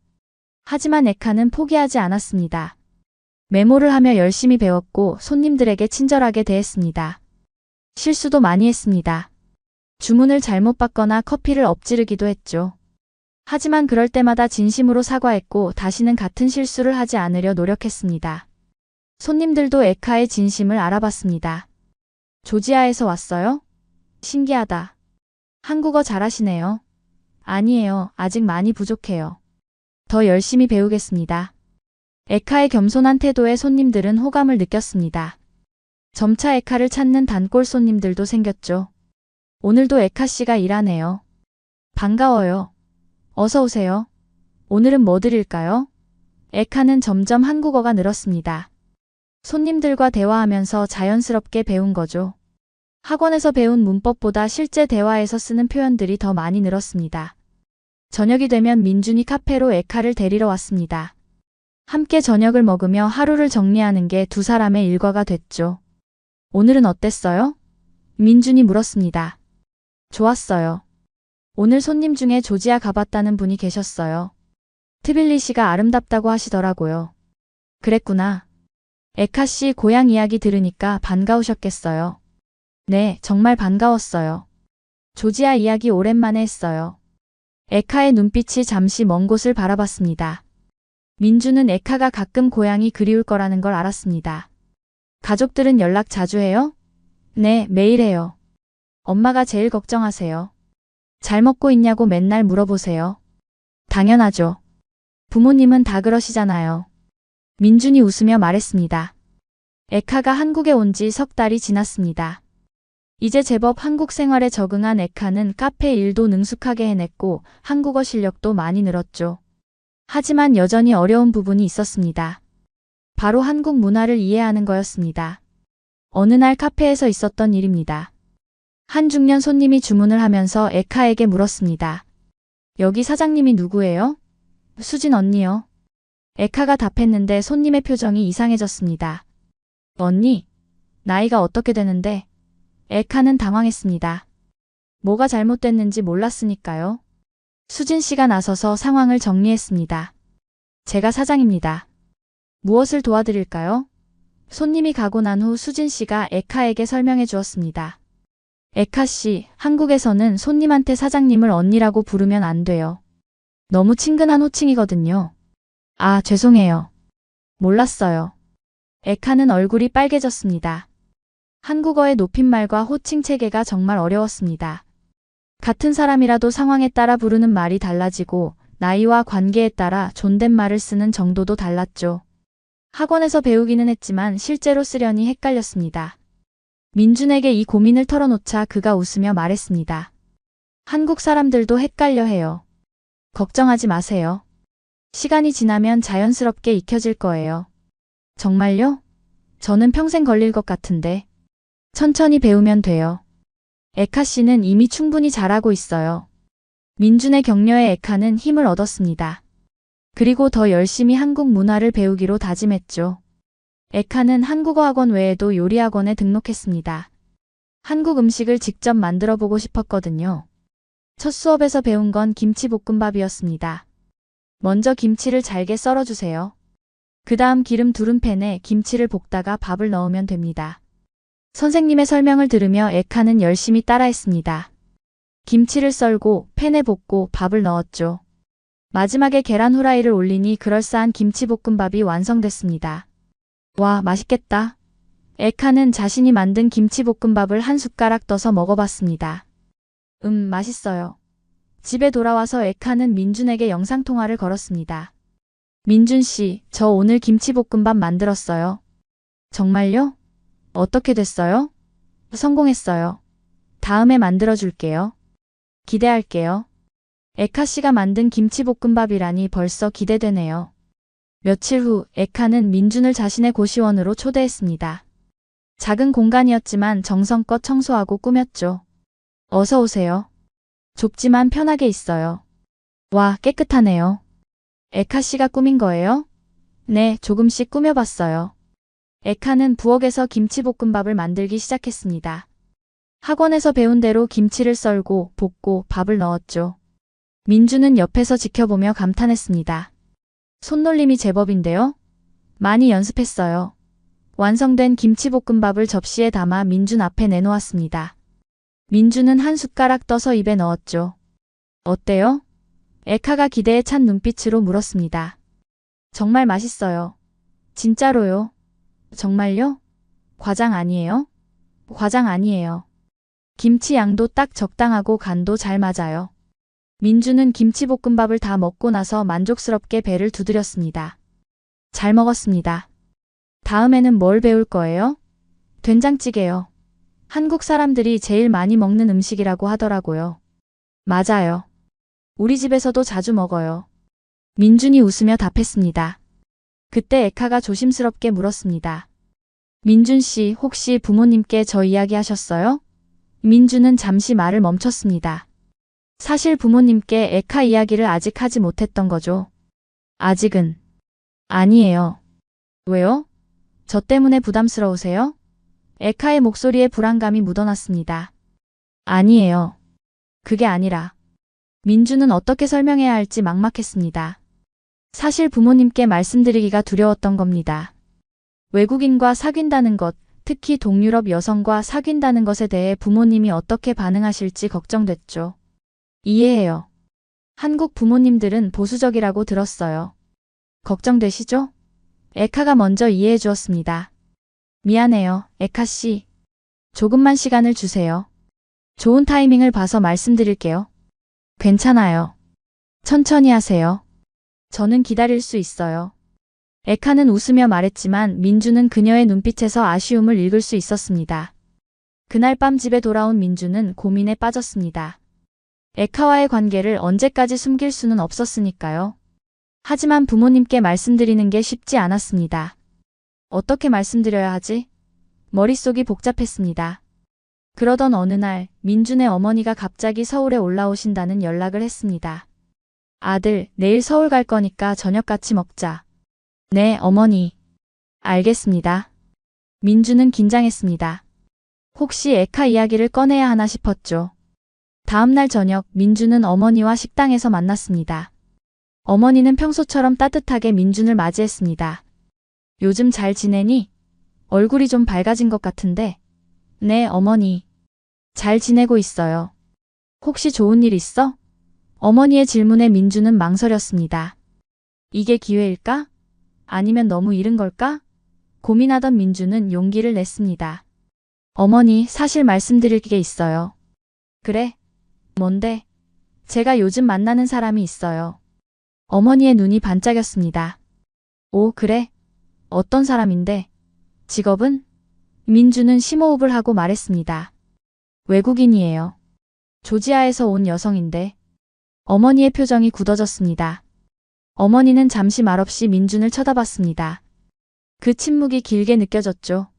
[SPEAKER 1] 하지만 에카는 포기하지 않았습니다. 메모를 하며 열심히 배웠고 손님들에게 친절하게 대했습니다. 실수도 많이 했습니다. 주문을 잘못 받거나 커피를 엎지르기도 했죠. 하지만 그럴 때마다 진심으로 사과했고 다시는 같은 실수를 하지 않으려 노력했습니다. 손님들도 에카의 진심을 알아봤습니다. 조지아에서 왔어요? 신기하다. 한국어 잘하시네요. 아니에요. 아직 많이 부족해요. 더 열심히 배우겠습니다. 에카의 겸손한 태도에 손님들은 호감을 느꼈습니다. 점차 에카를 찾는 단골 손님들도 생겼죠. 오늘도 에카 씨가 일하네요. 반가워요. 어서 오세요. 오늘은 뭐 드릴까요? 에카는 점점 한국어가 늘었습니다. 손님들과 대화하면서 자연스럽게 배운 거죠. 학원에서 배운 문법보다 실제 대화에서 쓰는 표현들이 더 많이 늘었습니다. 저녁이 되면 민준이 카페로 에카를 데리러 왔습니다. 함께 저녁을 먹으며 하루를 정리하는 게 두 사람의 일과가 됐죠. 오늘은 어땠어요? 민준이 물었습니다. 좋았어요. 오늘 손님 중에 조지아 가봤다는 분이 계셨어요. 트빌리시가 아름답다고 하시더라고요. 그랬구나. 에카 씨 고향 이야기 들으니까 반가우셨겠어요. 네, 정말 반가웠어요. 조지아 이야기 오랜만에 했어요. 에카의 눈빛이 잠시 먼 곳을 바라봤습니다. 민주는 에카가 가끔 고향이 그리울 거라는 걸 알았습니다. 가족들은 연락 자주 해요? 네, 매일 해요. 엄마가 제일 걱정하세요. 잘 먹고 있냐고 맨날 물어보세요. 당연하죠. 부모님은 다 그러시잖아요. 민준이 웃으며 말했습니다. 에카가 한국에 온 지 석 달이 지났습니다. 이제 제법 한국 생활에 적응한 에카는 카페 일도 능숙하게 해냈고 한국어 실력도 많이 늘었죠. 하지만 여전히 어려운 부분이 있었습니다. 바로 한국 문화를 이해하는 거였습니다. 어느 날 카페에서 있었던 일입니다. 한 중년 손님이 주문을 하면서 에카에게 물었습니다. 여기 사장님이 누구예요? 수진 언니요. 에카가 답했는데 손님의 표정이 이상해졌습니다. 언니? 나이가 어떻게 되는데? 에카는 당황했습니다. 뭐가 잘못됐는지 몰랐으니까요. 수진 씨가 나서서 상황을 정리했습니다. 제가 사장입니다. 무엇을 도와드릴까요? 손님이 가고 난 후 수진 씨가 에카에게 설명해 주었습니다. 에카 씨, 한국에서는 손님한테 사장님을 언니라고 부르면 안 돼요. 너무 친근한 호칭이거든요. 아, 죄송해요. 몰랐어요. 에카는 얼굴이 빨개졌습니다. 한국어의 높임말과 호칭 체계가 정말 어려웠습니다. 같은 사람이라도 상황에 따라 부르는 말이 달라지고 나이와 관계에 따라 존댓말을 쓰는 정도도 달랐죠. 학원에서 배우기는 했지만 실제로 쓰려니 헷갈렸습니다. 민준에게 이 고민을 털어놓자 그가 웃으며 말했습니다. 한국 사람들도 헷갈려 해요. 걱정하지 마세요. 시간이 지나면 자연스럽게 익혀질 거예요. 정말요? 저는 평생 걸릴 것 같은데. 천천히 배우면 돼요. 에카 씨는 이미 충분히 잘하고 있어요. 민준의 격려에 에카는 힘을 얻었습니다. 그리고 더 열심히 한국 문화를 배우기로 다짐했죠. 에카는 한국어 학원 외에도 요리 학원에 등록했습니다. 한국 음식을 직접 만들어 보고 싶었거든요. 첫 수업에서 배운 건 김치볶음밥이었습니다. 먼저 김치를 잘게 썰어주세요. 그 다음 기름 두른 팬에 김치를 볶다가 밥을 넣으면 됩니다. 선생님의 설명을 들으며 에카는 열심히 따라했습니다. 김치를 썰고 팬에 볶고 밥을 넣었죠. 마지막에 계란 후라이를 올리니 그럴싸한 김치볶음밥이 완성됐습니다. 와, 맛있겠다. 에카는 자신이 만든 김치볶음밥을 한 숟가락 떠서 먹어봤습니다. 맛있어요. 집에 돌아와서 에카는 민준에게 영상통화를 걸었습니다. 민준 씨, 저 오늘 김치볶음밥 만들었어요. 정말요? 어떻게 됐어요? 성공했어요. 다음에 만들어줄게요. 기대할게요. 에카 씨가 만든 김치볶음밥이라니 벌써 기대되네요. 며칠 후 에카는 민준을 자신의 고시원으로 초대했습니다. 작은 공간이었지만 정성껏 청소하고 꾸몄죠. 어서 오세요. 좁지만 편하게 있어요. 와, 깨끗하네요. 에카 씨가 꾸민 거예요? 네, 조금씩 꾸며봤어요. 에카는 부엌에서 김치볶음밥을 만들기 시작했습니다. 학원에서 배운 대로 김치를 썰고 볶고 밥을 넣었죠. 민주는 옆에서 지켜보며 감탄했습니다. 손놀림이 제법인데요? 많이 연습했어요. 완성된 김치볶음밥을 접시에 담아 민준 앞에 내놓았습니다. 민주는 한 숟가락 떠서 입에 넣었죠. 어때요? 에카가 기대에 찬 눈빛으로 물었습니다. 정말 맛있어요. 진짜로요? 정말요? 과장 아니에요? 과장 아니에요. 김치 양도 딱 적당하고 간도 잘 맞아요. 민주는 김치볶음밥을 다 먹고 나서 만족스럽게 배를 두드렸습니다. 잘 먹었습니다. 다음에는 뭘 배울 거예요? 된장찌개요. 한국 사람들이 제일 많이 먹는 음식이라고 하더라고요. 맞아요. 우리 집에서도 자주 먹어요. 민준이 웃으며 답했습니다. 그때 에카가 조심스럽게 물었습니다. 민준 씨, 혹시 부모님께 저 이야기 하셨어요? 민준은 잠시 말을 멈췄습니다. 사실 부모님께 에카 이야기를 아직 하지 못했던 거죠. 아직은. 아니에요. 왜요? 저 때문에 부담스러우세요? 에카의 목소리에 불안감이 묻어났습니다. 아니에요. 그게 아니라. 민주는 어떻게 설명해야 할지 막막했습니다. 사실 부모님께 말씀드리기가 두려웠던 겁니다. 외국인과 사귄다는 것, 특히 동유럽 여성과 사귄다는 것에 대해 부모님이 어떻게 반응하실지 걱정됐죠. 이해해요. 한국 부모님들은 보수적이라고 들었어요. 걱정되시죠? 에카가 먼저 이해해 주었습니다. 미안해요, 에카 씨. 조금만 시간을 주세요. 좋은 타이밍을 봐서 말씀드릴게요. 괜찮아요. 천천히 하세요. 저는 기다릴 수 있어요. 에카는 웃으며 말했지만 민주는 그녀의 눈빛에서 아쉬움을 읽을 수 있었습니다. 그날 밤 집에 돌아온 민주는 고민에 빠졌습니다. 에카와의 관계를 언제까지 숨길 수는 없었으니까요. 하지만 부모님께 말씀드리는 게 쉽지 않았습니다. 어떻게 말씀드려야 하지? 머릿속이 복잡했습니다. 그러던 어느 날 민준의 어머니가 갑자기 서울에 올라오신다는 연락을 했습니다. 아들, 내일 서울 갈 거니까 저녁 같이 먹자. 네, 어머니. 알겠습니다. 민준은 긴장했습니다. 혹시 에카 이야기를 꺼내야 하나 싶었죠. 다음날 저녁 민준은 어머니와 식당에서 만났습니다. 어머니는 평소처럼 따뜻하게 민준을 맞이했습니다. 요즘 잘 지내니? 얼굴이 좀 밝아진 것 같은데. 네, 어머니. 잘 지내고 있어요. 혹시 좋은 일 있어? 어머니의 질문에 민준은 망설였습니다. 이게 기회일까? 아니면 너무 이른 걸까? 고민하던 민준은 용기를 냈습니다. 어머니, 사실 말씀드릴 게 있어요. 그래? 뭔데? 제가 요즘 만나는 사람이 있어요. 어머니의 눈이 반짝였습니다. 오, 그래? 어떤 사람인데? 직업은? 민준은 심호흡을 하고 말했습니다. 외국인이에요. 조지아에서 온 여성인데. 어머니의 표정이 굳어졌습니다. 어머니는 잠시 말없이 민준을 쳐다봤습니다. 그 침묵이 길게 느껴졌죠.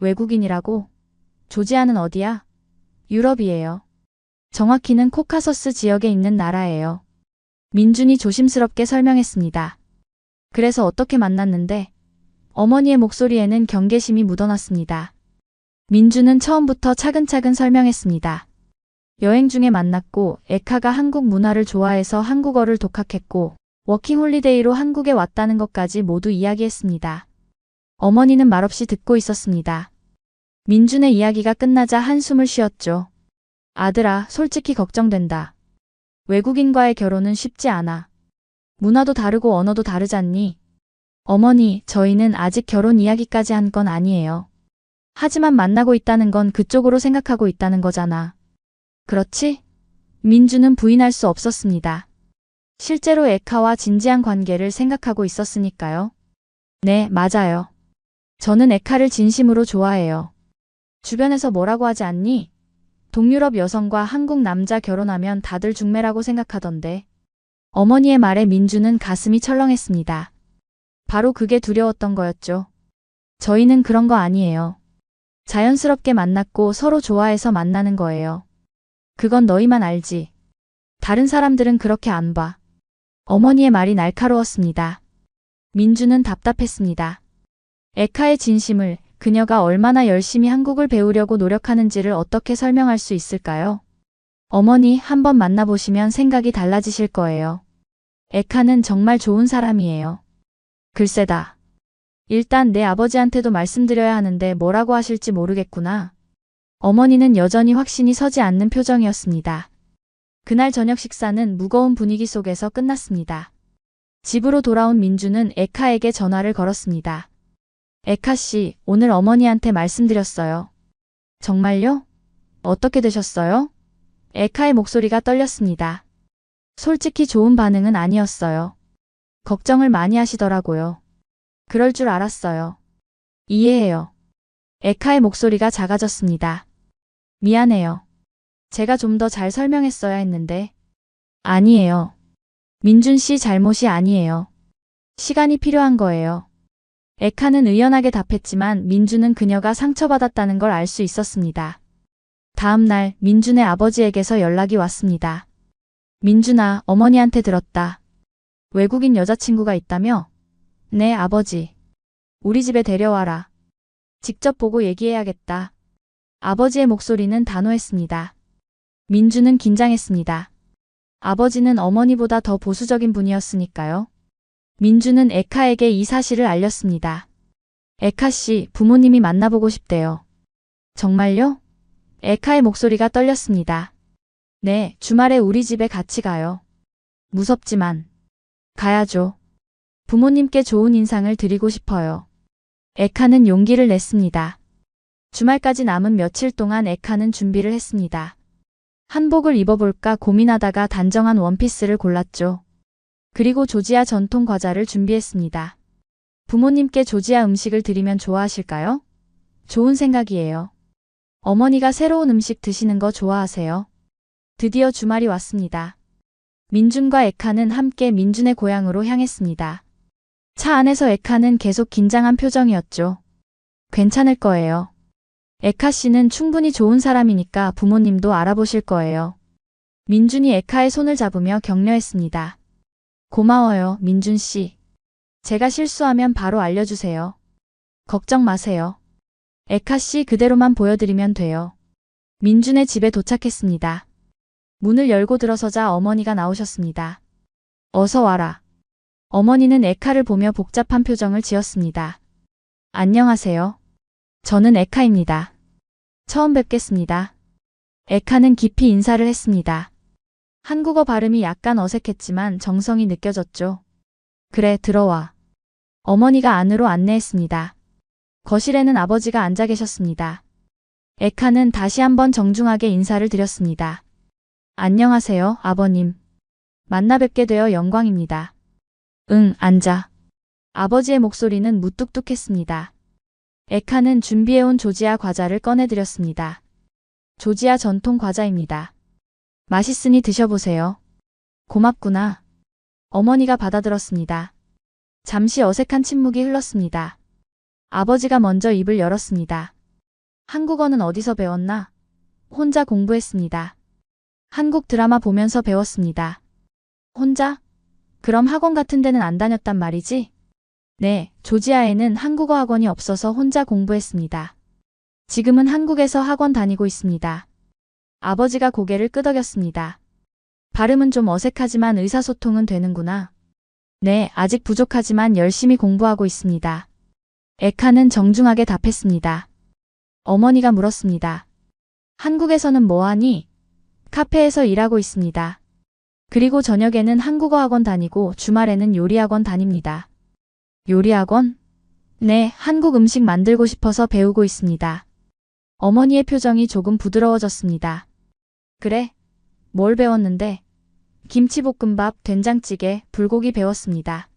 [SPEAKER 1] 외국인이라고? 조지아는 어디야? 유럽이에요. 정확히는 코카서스 지역에 있는 나라예요. 민준이 조심스럽게 설명했습니다. 그래서 어떻게 만났는데? 어머니의 목소리에는 경계심이 묻어났습니다. 민준은 처음부터 차근차근 설명했습니다. 여행 중에 만났고 에카가 한국 문화를 좋아해서 한국어를 독학했고 워킹홀리데이로 한국에 왔다는 것까지 모두 이야기했습니다. 어머니는 말없이 듣고 있었습니다. 민준의 이야기가 끝나자 한숨을 쉬었죠. 아들아, 솔직히 걱정된다. 외국인과의 결혼은 쉽지 않아. 문화도 다르고 언어도 다르잖니. 어머니, 저희는 아직 결혼 이야기까지 한 건 아니에요. 하지만 만나고 있다는 건 그쪽으로 생각하고 있다는 거잖아. 그렇지? 민주는 부인할 수 없었습니다. 실제로 에카와 진지한 관계를 생각하고 있었으니까요. 네, 맞아요. 저는 에카를 진심으로 좋아해요. 주변에서 뭐라고 하지 않니? 동유럽 여성과 한국 남자 결혼하면 다들 중매라고 생각하던데. 어머니의 말에 민주는 가슴이 철렁했습니다. 바로 그게 두려웠던 거였죠. 저희는 그런 거 아니에요. 자연스럽게 만났고 서로 좋아해서 만나는 거예요. 그건 너희만 알지. 다른 사람들은 그렇게 안 봐. 어머니의 말이 날카로웠습니다. 민주는 답답했습니다. 에카의 진심을, 그녀가 얼마나 열심히 한국을 배우려고 노력하는지를 어떻게 설명할 수 있을까요? 어머니, 한번 만나보시면 생각이 달라지실 거예요. 에카는 정말 좋은 사람이에요. 글쎄다. 일단 내 아버지한테도 말씀드려야 하는데 뭐라고 하실지 모르겠구나. 어머니는 여전히 확신이 서지 않는 표정이었습니다. 그날 저녁 식사는 무거운 분위기 속에서 끝났습니다. 집으로 돌아온 민주는 에카에게 전화를 걸었습니다. 에카 씨, 오늘 어머니한테 말씀드렸어요. 정말요? 어떻게 되셨어요? 에카의 목소리가 떨렸습니다. 솔직히 좋은 반응은 아니었어요. 걱정을 많이 하시더라고요. 그럴 줄 알았어요. 이해해요. 에카의 목소리가 작아졌습니다. 미안해요. 제가 좀 더 잘 설명했어야 했는데. 아니에요. 민준 씨 잘못이 아니에요. 시간이 필요한 거예요. 에카는 의연하게 답했지만 민주는 그녀가 상처받았다는 걸 알 수 있었습니다. 다음 날 민준의 아버지에게서 연락이 왔습니다. 민준아, 어머니한테 들었다. 외국인 여자친구가 있다며? 네, 아버지. 우리 집에 데려와라. 직접 보고 얘기해야겠다. 아버지의 목소리는 단호했습니다. 민주는 긴장했습니다. 아버지는 어머니보다 더 보수적인 분이었으니까요. 민주는 에카에게 이 사실을 알렸습니다. 에카 씨, 부모님이 만나보고 싶대요. 정말요? 에카의 목소리가 떨렸습니다. 네, 주말에 우리 집에 같이 가요. 무섭지만 가야죠. 부모님께 좋은 인상을 드리고 싶어요. 에카는 용기를 냈습니다. 주말까지 남은 며칠 동안 에카는 준비를 했습니다. 한복을 입어볼까 고민하다가 단정한 원피스를 골랐죠. 그리고 조지아 전통 과자를 준비했습니다. 부모님께 조지아 음식을 드리면 좋아하실까요? 좋은 생각이에요. 어머니가 새로운 음식 드시는 거 좋아하세요? 드디어 주말이 왔습니다. 민준과 에카는 함께 민준의 고향으로 향했습니다. 차 안에서 에카는 계속 긴장한 표정이었죠. 괜찮을 거예요. 에카 씨는 충분히 좋은 사람이니까 부모님도 알아보실 거예요. 민준이 에카의 손을 잡으며 격려했습니다. 고마워요, 민준 씨. 제가 실수하면 바로 알려주세요. 걱정 마세요. 에카 씨 그대로만 보여드리면 돼요. 민준의 집에 도착했습니다. 문을 열고 들어서자 어머니가 나오셨습니다. 어서 와라. 어머니는 에카를 보며 복잡한 표정을 지었습니다. 안녕하세요. 저는 에카입니다. 처음 뵙겠습니다. 에카는 깊이 인사를 했습니다. 한국어 발음이 약간 어색했지만 정성이 느껴졌죠. 그래, 들어와. 어머니가 안으로 안내했습니다. 거실에는 아버지가 앉아 계셨습니다. 에카는 다시 한번 정중하게 인사를 드렸습니다. 안녕하세요, 아버님. 만나 뵙게 되어 영광입니다. 응, 앉아. 아버지의 목소리는 무뚝뚝했습니다. 에카는 준비해온 조지아 과자를 꺼내드렸습니다. 조지아 전통 과자입니다. 맛있으니 드셔보세요. 고맙구나. 어머니가 받아들었습니다. 잠시 어색한 침묵이 흘렀습니다. 아버지가 먼저 입을 열었습니다. 한국어는 어디서 배웠나? 혼자 공부했습니다. 한국 드라마 보면서 배웠습니다. 혼자? 그럼 학원 같은 데는 안 다녔단 말이지? 네, 조지아에는 한국어 학원이 없어서 혼자 공부했습니다. 지금은 한국에서 학원 다니고 있습니다. 아버지가 고개를 끄덕였습니다. 발음은 좀 어색하지만 의사소통은 되는구나. 네, 아직 부족하지만 열심히 공부하고 있습니다. 에카는 정중하게 답했습니다. 어머니가 물었습니다. 한국에서는 뭐하니? 카페에서 일하고 있습니다. 그리고 저녁에는 한국어 학원 다니고 주말에는 요리학원 다닙니다. 요리학원? 네, 한국 음식 만들고 싶어서 배우고 있습니다. 어머니의 표정이 조금 부드러워졌습니다. 그래? 뭘 배웠는데? 김치볶음밥, 된장찌개, 불고기 배웠습니다.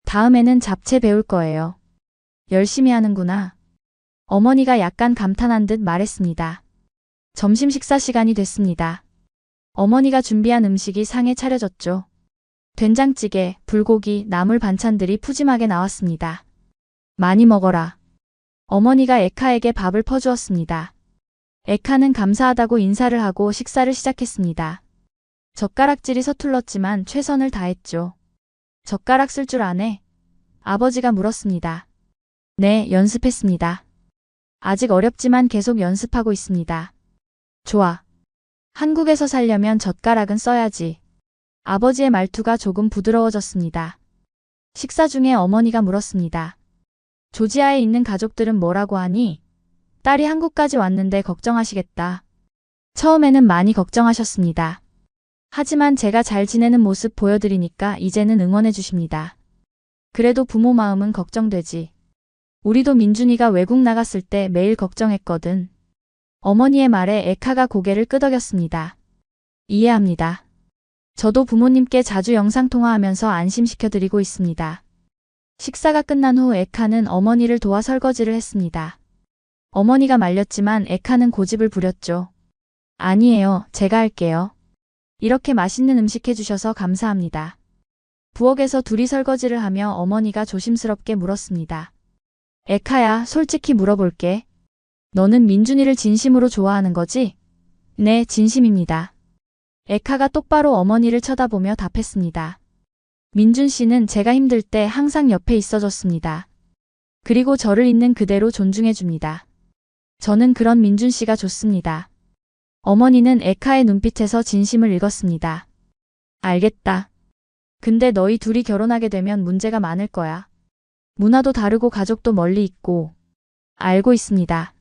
[SPEAKER 1] 다음에는 잡채 배울 거예요. 열심히 하는구나. 어머니가 약간 감탄한 듯 말했습니다. 점심 식사 시간이 됐습니다. 어머니가 준비한 음식이 상에 차려졌죠. 된장찌개, 불고기, 나물 반찬들이 푸짐하게 나왔습니다. 많이 먹어라. 어머니가 에카에게 밥을 퍼주었습니다. 에카는 감사하다고 인사를 하고 식사를 시작했습니다. 젓가락질이 서툴렀지만 최선을 다했죠. 젓가락 쓸 줄 아네? 아버지가 물었습니다. 네, 연습했습니다. 아직 어렵지만 계속 연습하고 있습니다. 좋아. 한국에서 살려면 젓가락은 써야지. 아버지의 말투가 조금 부드러워졌습니다. 식사 중에 어머니가 물었습니다. 조지아에 있는 가족들은 뭐라고 하니? 딸이 한국까지 왔는데 걱정하시겠다. 처음에는 많이 걱정하셨습니다. 하지만 제가 잘 지내는 모습 보여드리니까 이제는 응원해 주십니다. 그래도 부모 마음은 걱정되지. 우리도 민준이가 외국 나갔을 때 매일 걱정했거든. 어머니의 말에 에카가 고개를 끄덕였습니다. 이해합니다. 저도 부모님께 자주 영상통화하면서 안심시켜드리고 있습니다. 식사가 끝난 후 에카는 어머니를 도와 설거지를 했습니다. 어머니가 말렸지만 에카는 고집을 부렸죠. 아니에요, 제가 할게요. 이렇게 맛있는 음식 해주셔서 감사합니다. 부엌에서 둘이 설거지를 하며 어머니가 조심스럽게 물었습니다. 에카야, 솔직히 물어볼게. 너는 민준이를 진심으로 좋아하는 거지? 네, 진심입니다. 에카가 똑바로 어머니를 쳐다보며 답했습니다. 민준 씨는 제가 힘들 때 항상 옆에 있어줬습니다. 그리고 저를 있는 그대로 존중해줍니다. 저는 그런 민준 씨가 좋습니다. 어머니는 에카의 눈빛에서 진심을 읽었습니다. 알겠다. 근데 너희 둘이 결혼하게 되면 문제가 많을 거야. 문화도 다르고 가족도 멀리 있고. 알고 있습니다.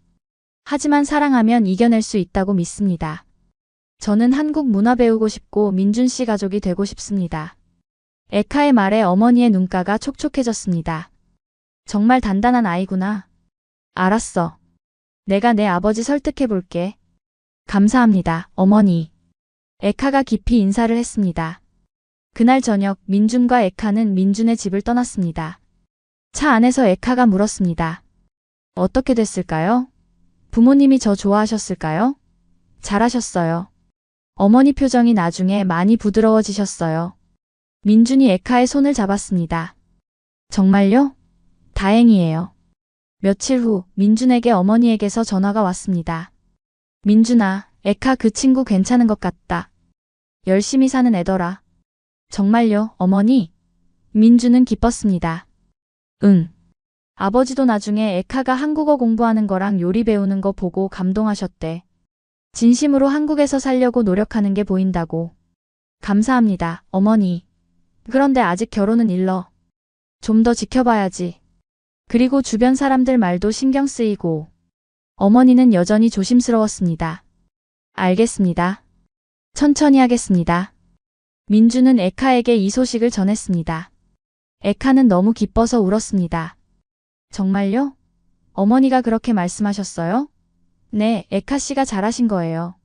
[SPEAKER 1] 하지만 사랑하면 이겨낼 수 있다고 믿습니다. 저는 한국 문화 배우고 싶고 민준 씨 가족이 되고 싶습니다. 에카의 말에 어머니의 눈가가 촉촉해졌습니다. 정말 단단한 아이구나. 알았어. 내가 내 아버지 설득해 볼게. 감사합니다, 어머니. 에카가 깊이 인사를 했습니다. 그날 저녁 민준과 에카는 민준의 집을 떠났습니다. 차 안에서 에카가 물었습니다. 어떻게 됐을까요? 부모님이 저 좋아하셨을까요? 잘하셨어요. 어머니 표정이 나중에 많이 부드러워지셨어요. 민준이 에카의 손을 잡았습니다. 정말요? 다행이에요. 며칠 후 민준에게 어머니에게서 전화가 왔습니다. 민준아, 에카 그 친구 괜찮은 것 같다. 열심히 사는 애더라. 정말요, 어머니? 민준은 기뻤습니다. 응. 아버지도 나중에 에카가 한국어 공부하는 거랑 요리 배우는 거 보고 감동하셨대. 진심으로 한국에서 살려고 노력하는 게 보인다고. 감사합니다, 어머니. 그런데 아직 결혼은 일러. 좀 더 지켜봐야지. 그리고 주변 사람들 말도 신경 쓰이고. 어머니는 여전히 조심스러웠습니다. 알겠습니다. 천천히 하겠습니다. 민준은 에카에게 이 소식을 전했습니다. 에카는 너무 기뻐서 울었습니다. 정말요? 어머니가 그렇게 말씀하셨어요? 네, 에카 씨가 잘하신 거예요.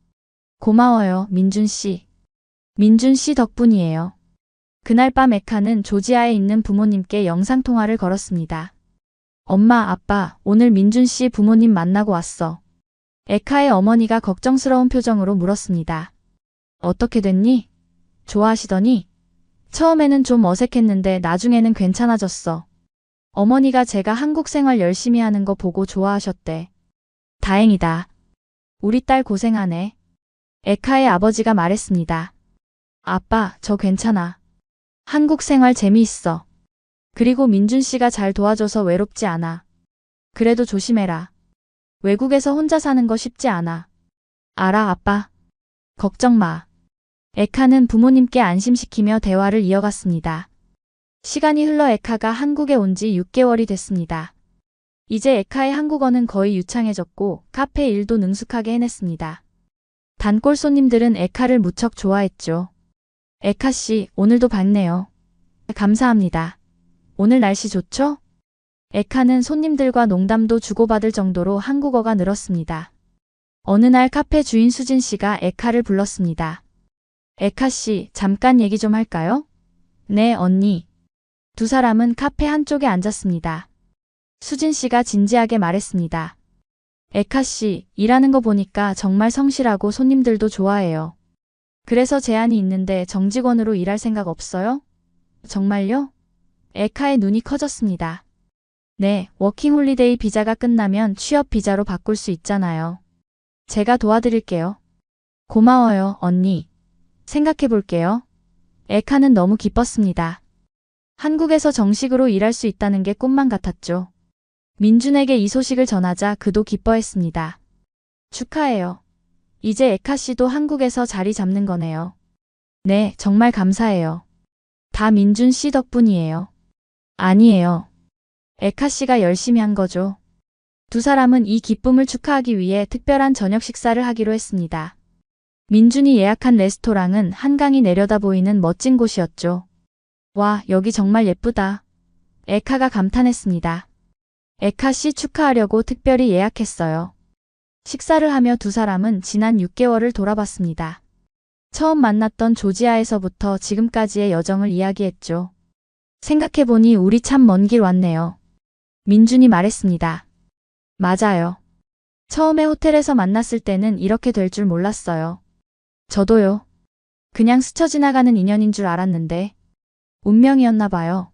[SPEAKER 1] 고마워요, 민준 씨. 민준 씨 덕분이에요. 그날 밤 에카는 조지아에 있는 부모님께 영상통화를 걸었습니다. 엄마, 아빠, 오늘 민준 씨 부모님 만나고 왔어. 에카의 어머니가 걱정스러운 표정으로 물었습니다. 어떻게 됐니? 좋아하시더니? 처음에는 좀 어색했는데 나중에는 괜찮아졌어. 어머니가 제가 한국 생활 열심히 하는 거 보고 좋아하셨대. 다행이다. 우리 딸 고생하네. 에카의 아버지가 말했습니다. 아빠, 저 괜찮아. 한국 생활 재미있어. 그리고 민준 씨가 잘 도와줘서 외롭지 않아. 그래도 조심해라. 외국에서 혼자 사는 거 쉽지 않아. 알아, 아빠. 걱정 마. 에카는 부모님께 안심시키며 대화를 이어갔습니다. 시간이 흘러 에카가 한국에 온 지 6개월이 됐습니다. 이제 에카의 한국어는 거의 유창해졌고 카페 일도 능숙하게 해냈습니다. 단골 손님들은 에카를 무척 좋아했죠. 에카 씨, 오늘도 밝네요. 감사합니다. 오늘 날씨 좋죠? 에카는 손님들과 농담도 주고받을 정도로 한국어가 늘었습니다. 어느 날 카페 주인 수진 씨가 에카를 불렀습니다. 에카 씨, 잠깐 얘기 좀 할까요? 네, 언니. 두 사람은 카페 한쪽에 앉았습니다. 수진 씨가 진지하게 말했습니다. 에카 씨, 일하는 거 보니까 정말 성실하고 손님들도 좋아해요. 그래서 제안이 있는데 정직원으로 일할 생각 없어요? 정말요? 에카의 눈이 커졌습니다. 네, 워킹홀리데이 비자가 끝나면 취업 비자로 바꿀 수 있잖아요. 제가 도와드릴게요. 고마워요, 언니. 생각해 볼게요. 에카는 너무 기뻤습니다. 한국에서 정식으로 일할 수 있다는 게 꿈만 같았죠. 민준에게 이 소식을 전하자 그도 기뻐했습니다. 축하해요. 이제 에카 씨도 한국에서 자리 잡는 거네요. 네, 정말 감사해요. 다 민준 씨 덕분이에요. 아니에요. 에카 씨가 열심히 한 거죠. 두 사람은 이 기쁨을 축하하기 위해 특별한 저녁 식사를 하기로 했습니다. 민준이 예약한 레스토랑은 한강이 내려다 보이는 멋진 곳이었죠. 와, 여기 정말 예쁘다. 에카가 감탄했습니다. 에카 씨 축하하려고 특별히 예약했어요. 식사를 하며 두 사람은 지난 6개월을 돌아봤습니다. 처음 만났던 조지아에서부터 지금까지의 여정을 이야기했죠. 생각해보니 우리 참 먼 길 왔네요. 민준이 말했습니다. 맞아요. 처음에 호텔에서 만났을 때는 이렇게 될 줄 몰랐어요. 저도요. 그냥 스쳐 지나가는 인연인 줄 알았는데 운명이었나 봐요.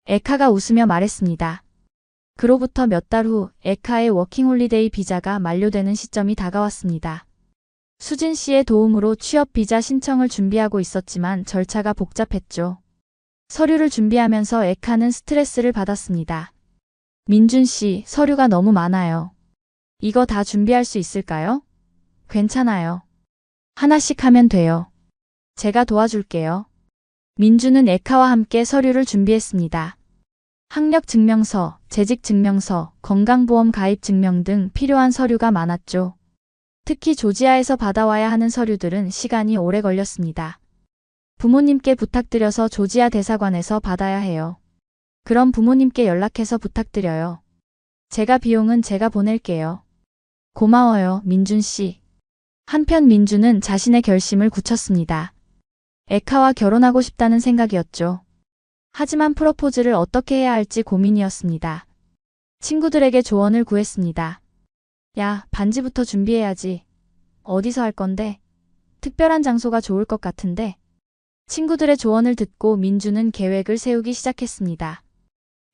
[SPEAKER 1] 에카가 웃으며 말했습니다. 그로부터 몇 달 후 에카의 워킹홀리데이 비자가 만료되는 시점이 다가왔습니다. 수진 씨의 도움으로 취업 비자 신청을 준비하고 있었지만 절차가 복잡했죠. 서류를 준비하면서 에카는 스트레스를 받았습니다. 민준 씨, 서류가 너무 많아요. 이거 다 준비할 수 있을까요? 괜찮아요. 하나씩 하면 돼요. 제가 도와줄게요. 민준은 에카와 함께 서류를 준비했습니다. 학력증명서, 재직증명서, 건강보험 가입증명 등 필요한 서류가 많았죠. 특히 조지아에서 받아와야 하는 서류들은 시간이 오래 걸렸습니다. 부모님께 부탁드려서 조지아 대사관에서 받아야 해요. 그럼 부모님께 연락해서 부탁드려요. 제가 비용은 제가 보낼게요. 고마워요, 민준 씨. 한편 민준은 자신의 결심을 굳혔습니다. 에카와 결혼하고 싶다는 생각이었죠. 하지만 프로포즈를 어떻게 해야 할지 고민이었습니다. 친구들에게 조언을 구했습니다. 야, 반지부터 준비해야지. 어디서 할 건데? 특별한 장소가 좋을 것 같은데. 친구들의 조언을 듣고 민준은 계획을 세우기 시작했습니다.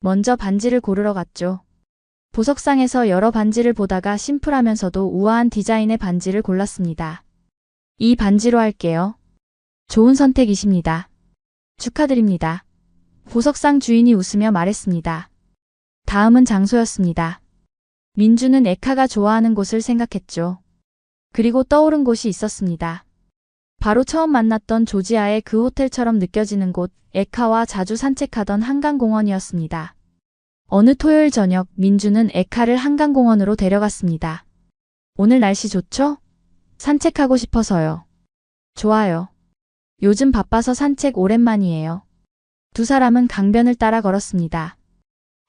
[SPEAKER 1] 먼저 반지를 고르러 갔죠. 보석상에서 여러 반지를 보다가 심플하면서도 우아한 디자인의 반지를 골랐습니다. 이 반지로 할게요. 좋은 선택이십니다. 축하드립니다. 보석상 주인이 웃으며 말했습니다. 다음은 장소였습니다. 민준은 에카가 좋아하는 곳을 생각했죠. 그리고 떠오른 곳이 있었습니다. 바로 처음 만났던 조지아의 그 호텔처럼 느껴지는 곳, 에카와 자주 산책하던 한강공원이었습니다. 어느 토요일 저녁 민준은 에카를 한강공원으로 데려갔습니다. 오늘 날씨 좋죠? 산책하고 싶어서요. 좋아요. 요즘 바빠서 산책 오랜만이에요. 두 사람은 강변을 따라 걸었습니다.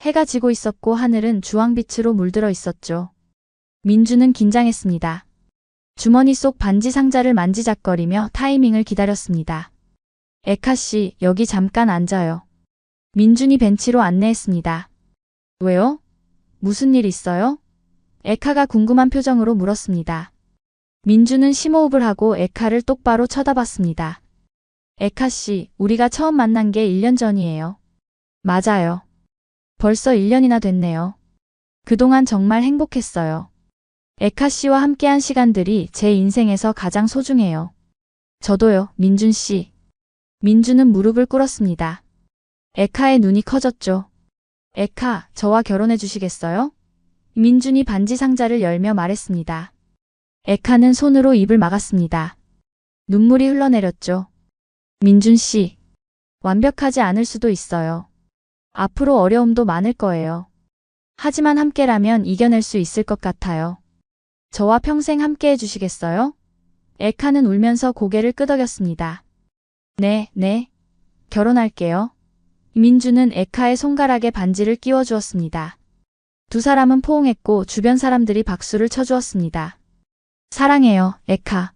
[SPEAKER 1] 해가 지고 있었고 하늘은 주황빛으로 물들어 있었죠. 민준은 긴장했습니다. 주머니 속 반지 상자를 만지작거리며 타이밍을 기다렸습니다. 에카 씨, 여기 잠깐 앉아요. 민준이 벤치로 안내했습니다. 왜요? 무슨 일 있어요? 에카가 궁금한 표정으로 물었습니다. 민준은 심호흡을 하고 에카를 똑바로 쳐다봤습니다. 에카 씨, 우리가 처음 만난 게 1년 전이에요. 맞아요. 벌써 1년이나 됐네요. 그동안 정말 행복했어요. 에카 씨와 함께한 시간들이 제 인생에서 가장 소중해요. 저도요, 민준 씨. 민준은 무릎을 꿇었습니다. 에카의 눈이 커졌죠. 에카, 저와 결혼해 주시겠어요? 민준이 반지 상자를 열며 말했습니다. 에카는 손으로 입을 막았습니다. 눈물이 흘러내렸죠. 민준 씨, 완벽하지 않을 수도 있어요. 앞으로 어려움도 많을 거예요. 하지만 함께라면 이겨낼 수 있을 것 같아요. 저와 평생 함께 해주시겠어요? 에카는 울면서 고개를 끄덕였습니다. 네, 결혼할게요. 민준은 에카의 손가락에 반지를 끼워주었습니다. 두 사람은 포옹했고 주변 사람들이 박수를 쳐주었습니다. 사랑해요, 에카.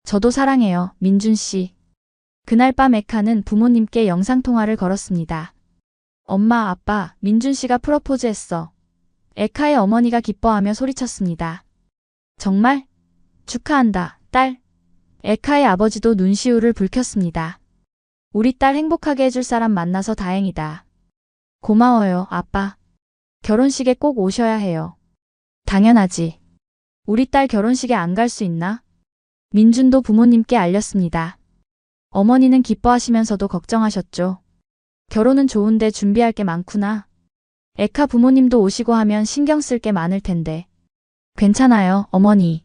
[SPEAKER 1] 저도 사랑해요, 민준 씨. 그날 밤 에카는 부모님께 영상통화를 걸었습니다. 엄마, 아빠, 민준 씨가 프로포즈했어. 에카의 어머니가 기뻐하며 소리쳤습니다. 정말? 축하한다, 딸. 에카의 아버지도 눈시울을 붉혔습니다. 우리 딸 행복하게 해줄 사람 만나서 다행이다. 고마워요, 아빠. 결혼식에 꼭 오셔야 해요. 당연하지. 우리 딸 결혼식에 안 갈 수 있나? 민준도 부모님께 알렸습니다. 어머니는 기뻐하시면서도 걱정하셨죠. 결혼은 좋은데 준비할 게 많구나. 에카 부모님도 오시고 하면 신경 쓸 게 많을 텐데. 괜찮아요, 어머니.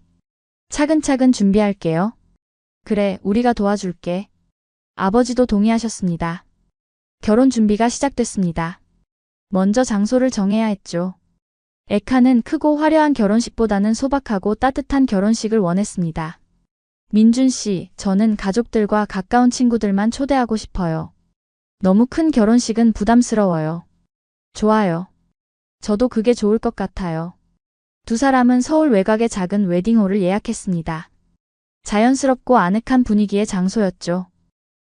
[SPEAKER 1] 차근차근 준비할게요. 그래, 우리가 도와줄게. 아버지도 동의하셨습니다. 결혼 준비가 시작됐습니다. 먼저 장소를 정해야 했죠. 에카는 크고 화려한 결혼식보다는 소박하고 따뜻한 결혼식을 원했습니다. 민준 씨, 저는 가족들과 가까운 친구들만 초대하고 싶어요. 너무 큰 결혼식은 부담스러워요. 좋아요. 저도 그게 좋을 것 같아요. 두 사람은 서울 외곽의 작은 웨딩홀을 예약했습니다. 자연스럽고 아늑한 분위기의 장소였죠.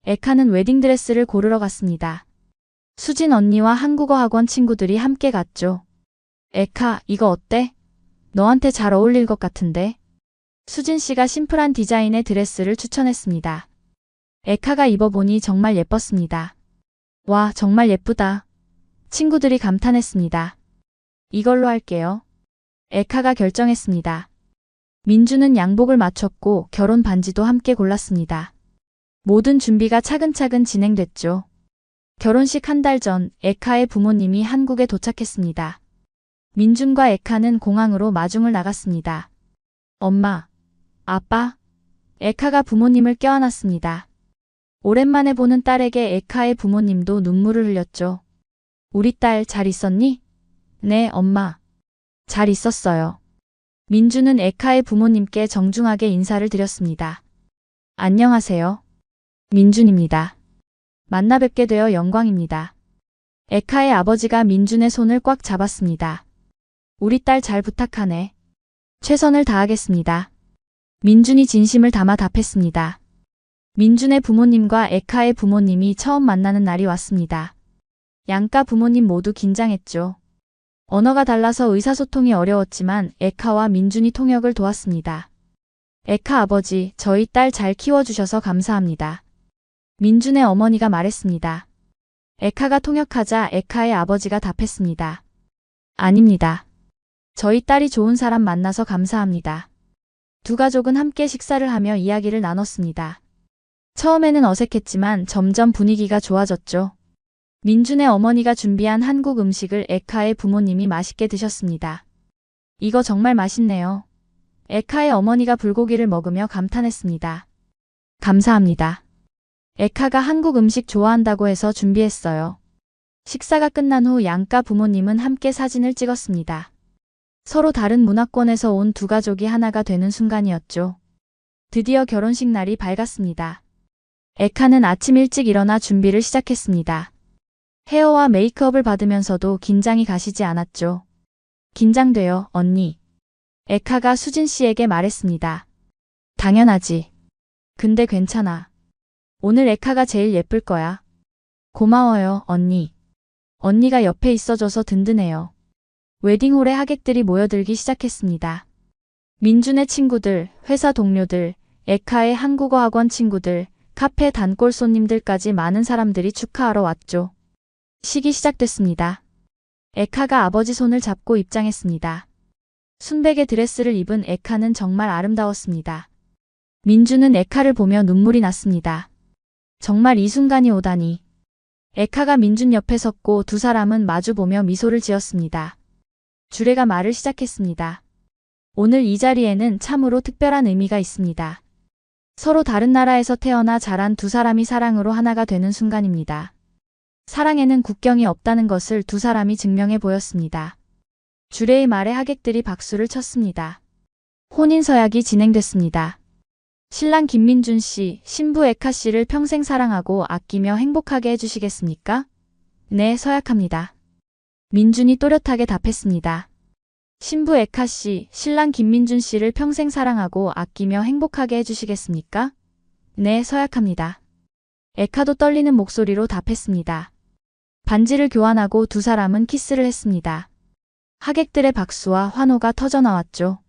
[SPEAKER 1] 에카는 웨딩드레스를 고르러 갔습니다. 수진 언니와 한국어 학원 친구들이 함께 갔죠. 에카, 이거 어때? 너한테 잘 어울릴 것 같은데? 수진 씨가 심플한 디자인의 드레스를 추천했습니다. 에카가 입어보니 정말 예뻤습니다. 와, 정말 예쁘다. 친구들이 감탄했습니다. 이걸로 할게요. 에카가 결정했습니다. 민주는 양복을 맞췄고 결혼 반지도 함께 골랐습니다. 모든 준비가 차근차근 진행됐죠. 결혼식 한 달 전 에카의 부모님이 한국에 도착했습니다. 민준과 에카는 공항으로 마중을 나갔습니다. 엄마, 아빠, 에카가 부모님을 껴안았습니다. 오랜만에 보는 딸에게 에카의 부모님도 눈물을 흘렸죠. 우리 딸 잘 있었니? 네, 엄마. 잘 있었어요. 민주는 에카의 부모님께 정중하게 인사를 드렸습니다. 안녕하세요. 민준입니다. 만나 뵙게 되어 영광입니다. 에카의 아버지가 민준의 손을 꽉 잡았습니다. 우리 딸 잘 부탁하네. 최선을 다하겠습니다. 민준이 진심을 담아 답했습니다. 민준의 부모님과 에카의 부모님이 처음 만나는 날이 왔습니다. 양가 부모님 모두 긴장했죠. 언어가 달라서 의사소통이 어려웠지만 에카와 민준이 통역을 도왔습니다. 에카 아버지, 저희 딸 잘 키워주셔서 감사합니다. 민준의 어머니가 말했습니다. 에카가 통역하자 에카의 아버지가 답했습니다. 아닙니다. 저희 딸이 좋은 사람 만나서 감사합니다. 두 가족은 함께 식사를 하며 이야기를 나눴습니다. 처음에는 어색했지만 점점 분위기가 좋아졌죠. 민준의 어머니가 준비한 한국 음식을 에카의 부모님이 맛있게 드셨습니다. 이거 정말 맛있네요. 에카의 어머니가 불고기를 먹으며 감탄했습니다. 감사합니다. 에카가 한국 음식 좋아한다고 해서 준비했어요. 식사가 끝난 후 양가 부모님은 함께 사진을 찍었습니다. 서로 다른 문화권에서 온 두 가족이 하나가 되는 순간이었죠. 드디어 결혼식 날이 밝았습니다. 에카는 아침 일찍 일어나 준비를 시작했습니다. 헤어와 메이크업을 받으면서도 긴장이 가시지 않았죠. 긴장돼요, 언니. 에카가 수진 씨에게 말했습니다. 당연하지. 근데 괜찮아. 오늘 에카가 제일 예쁠 거야. 고마워요, 언니. 언니가 옆에 있어줘서 든든해요. 웨딩홀에 하객들이 모여들기 시작했습니다. 민준의 친구들, 회사 동료들, 에카의 한국어 학원 친구들, 카페 단골 손님들까지 많은 사람들이 축하하러 왔죠. 식이 시작됐습니다. 에카가 아버지 손을 잡고 입장했습니다. 순백의 드레스를 입은 에카는 정말 아름다웠습니다. 민준은 에카를 보며 눈물이 났습니다. 정말 이 순간이 오다니. 에카가 민준 옆에 섰고 두 사람은 마주보며 미소를 지었습니다. 주례가 말을 시작했습니다. 오늘 이 자리에는 참으로 특별한 의미가 있습니다. 서로 다른 나라에서 태어나 자란 두 사람이 사랑으로 하나가 되는 순간입니다. 사랑에는 국경이 없다는 것을 두 사람이 증명해 보였습니다. 주례의 말에 하객들이 박수를 쳤습니다. 혼인 서약이 진행됐습니다. 신랑 김민준 씨, 신부 에카 씨를 평생 사랑하고 아끼며 행복하게 해주시겠습니까? 네, 서약합니다. 민준이 또렷하게 답했습니다. 신부 에카 씨, 신랑 김민준 씨를 평생 사랑하고 아끼며 행복하게 해주시겠습니까? 네, 서약합니다. 에카도 떨리는 목소리로 답했습니다. 반지를 교환하고 두 사람은 키스를 했습니다. 하객들의 박수와 환호가 터져나왔죠.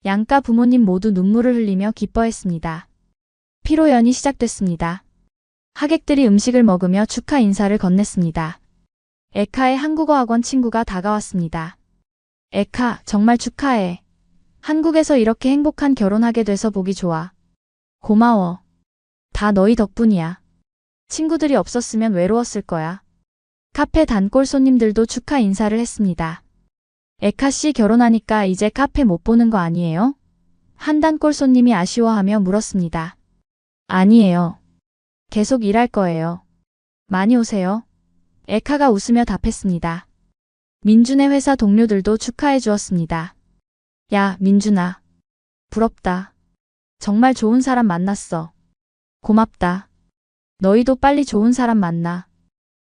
[SPEAKER 1] 양가 부모님 모두 눈물을 흘리며 기뻐했습니다. 피로연이 시작됐습니다. 하객들이 음식을 먹으며 축하 인사를 건넸습니다. 에카의 한국어 학원 친구가 다가왔습니다. 에카, 정말 축하해. 한국에서 이렇게 행복한 결혼하게 돼서 보기 좋아. 고마워. 다 너희 덕분이야. 친구들이 없었으면 외로웠을 거야. 카페 단골 손님들도 축하 인사를 했습니다. 에카 씨 결혼하니까 이제 카페 못 보는 거 아니에요? 한 단골 손님이 아쉬워하며 물었습니다. 아니에요. 계속 일할 거예요. 많이 오세요. 에카가 웃으며 답했습니다. 민준의 회사 동료들도 축하해 주었습니다. 야, 민준아. 부럽다. 정말 좋은 사람 만났어. 고맙다. 너희도 빨리 좋은 사람 만나.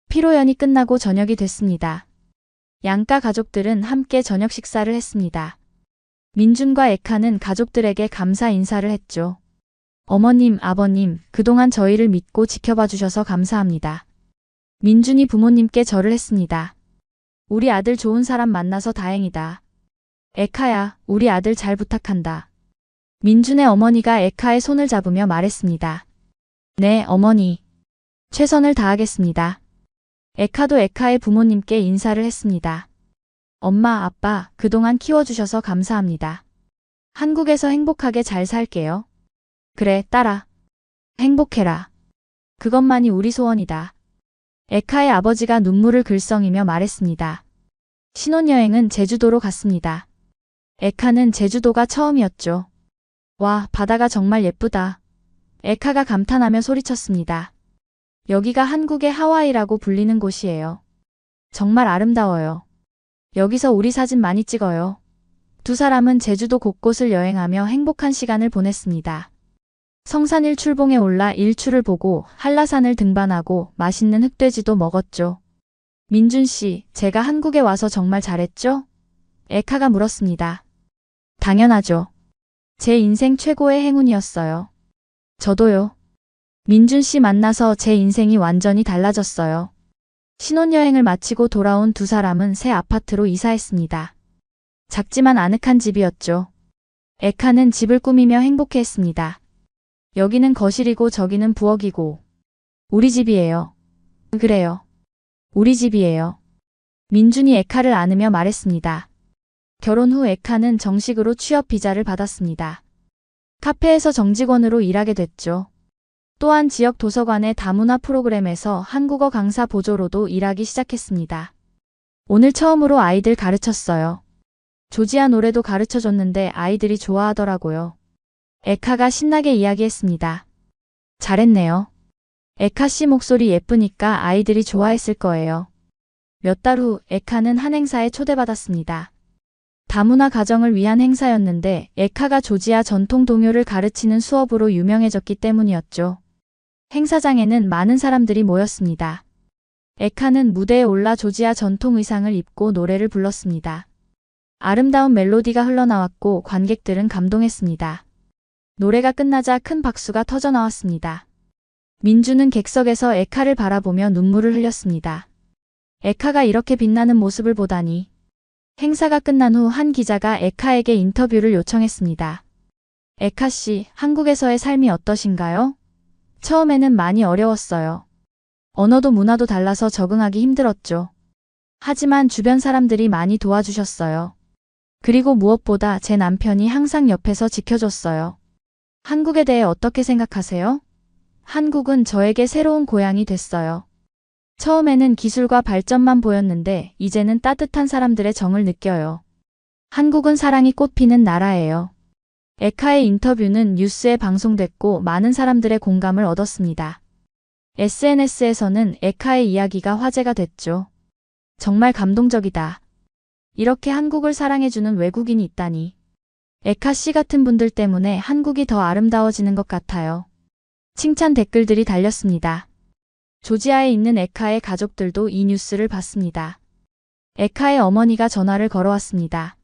[SPEAKER 1] 피로연이 끝나고 저녁이 됐습니다. 양가 가족들은 함께 저녁 식사를 했습니다. 민준과 에카는 가족들에게 감사 인사를 했죠. 어머님, 아버님, 그동안 저희를 믿고 지켜봐 주셔서 감사합니다. 민준이 부모님께 절을 했습니다. 우리 아들 좋은 사람 만나서 다행이다. 에카야, 우리 아들 잘 부탁한다. 민준의 어머니가 에카의 손을 잡으며 말했습니다. 네, 어머니. 최선을 다하겠습니다. 에카도 에카의 부모님께 인사를 했습니다. 엄마, 아빠, 그동안 키워주셔서 감사합니다. 한국에서 행복하게 잘 살게요. 그래, 딸아. 행복해라. 그것만이 우리 소원이다. 에카의 아버지가 눈물을 글썽이며 말했습니다. 신혼여행은 제주도로 갔습니다. 에카는 제주도가 처음이었죠. 와, 바다가 정말 예쁘다. 에카가 감탄하며 소리쳤습니다. 여기가 한국의 하와이라고 불리는 곳이에요. 정말 아름다워요. 여기서 우리 사진 많이 찍어요. 두 사람은 제주도 곳곳을 여행하며 행복한 시간을 보냈습니다. 성산 일출봉에 올라 일출을 보고 한라산을 등반하고 맛있는 흑돼지도 먹었죠. 민준 씨, 제가 한국에 와서 정말 잘했죠? 에카가 물었습니다. 당연하죠. 제 인생 최고의 행운이었어요. 저도요. 민준 씨 만나서 제 인생이 완전히 달라졌어요. 신혼여행을 마치고 돌아온 두 사람은 새 아파트로 이사했습니다. 작지만 아늑한 집이었죠. 에카는 집을 꾸미며 행복해했습니다. 여기는 거실이고 저기는 부엌이고. 우리 집이에요. 그래요. 우리 집이에요. 민준이 에카를 안으며 말했습니다. 결혼 후 에카는 정식으로 취업 비자를 받았습니다. 카페에서 정직원으로 일하게 됐죠. 또한 지역 도서관의 다문화 프로그램에서 한국어 강사 보조로도 일하기 시작했습니다. 오늘 처음으로 아이들 가르쳤어요. 조지아 노래도 가르쳐줬는데 아이들이 좋아하더라고요. 에카가 신나게 이야기했습니다. 잘했네요. 에카 씨 목소리 예쁘니까 아이들이 좋아했을 거예요. 몇 달 후 에카는 한 행사에 초대받았습니다. 다문화 가정을 위한 행사였는데 에카가 조지아 전통 동요를 가르치는 수업으로 유명해졌기 때문이었죠. 행사장에는 많은 사람들이 모였습니다. 에카는 무대에 올라 조지아 전통 의상을 입고 노래를 불렀습니다. 아름다운 멜로디가 흘러나왔고 관객들은 감동했습니다. 노래가 끝나자 큰 박수가 터져나왔습니다. 민주는 객석에서 에카를 바라보며 눈물을 흘렸습니다. 에카가 이렇게 빛나는 모습을 보다니. 행사가 끝난 후 한 기자가 에카에게 인터뷰를 요청했습니다. 에카 씨, 한국에서의 삶이 어떠신가요? 처음에는 많이 어려웠어요. 언어도 문화도 달라서 적응하기 힘들었죠. 하지만 주변 사람들이 많이 도와주셨어요. 그리고 무엇보다 제 남편이 항상 옆에서 지켜줬어요. 한국에 대해 어떻게 생각하세요? 한국은 저에게 새로운 고향이 됐어요. 처음에는 기술과 발전만 보였는데 이제는 따뜻한 사람들의 정을 느껴요. 한국은 사랑이 꽃피는 나라예요. 에카의 인터뷰는 뉴스에 방송됐고 많은 사람들의 공감을 얻었습니다. SNS에서는 에카의 이야기가 화제가 됐죠. 정말 감동적이다. 이렇게 한국을 사랑해주는 외국인이 있다니. 에카 씨 같은 분들 때문에 한국이 더 아름다워지는 것 같아요. 칭찬 댓글들이 달렸습니다. 조지아에 있는 에카의 가족들도 이 뉴스를 봤습니다. 에카의 어머니가 전화를 걸어왔습니다.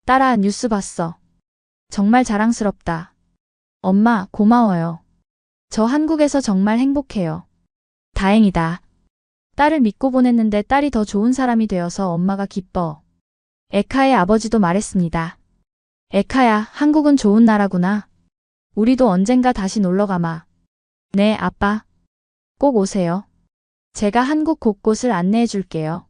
[SPEAKER 1] 딸아, 뉴스 봤어. 정말 자랑스럽다. 엄마, 고마워요. 저 한국에서 정말 행복해요. 다행이다. 딸을 믿고 보냈는데 딸이 더 좋은 사람이 되어서 엄마가 기뻐. 에카의 아버지도 말했습니다. 에카야, 한국은 좋은 나라구나. 우리도 언젠가 다시 놀러 가마. 네, 아빠. 꼭 오세요. 제가 한국 곳곳을 안내해 줄게요.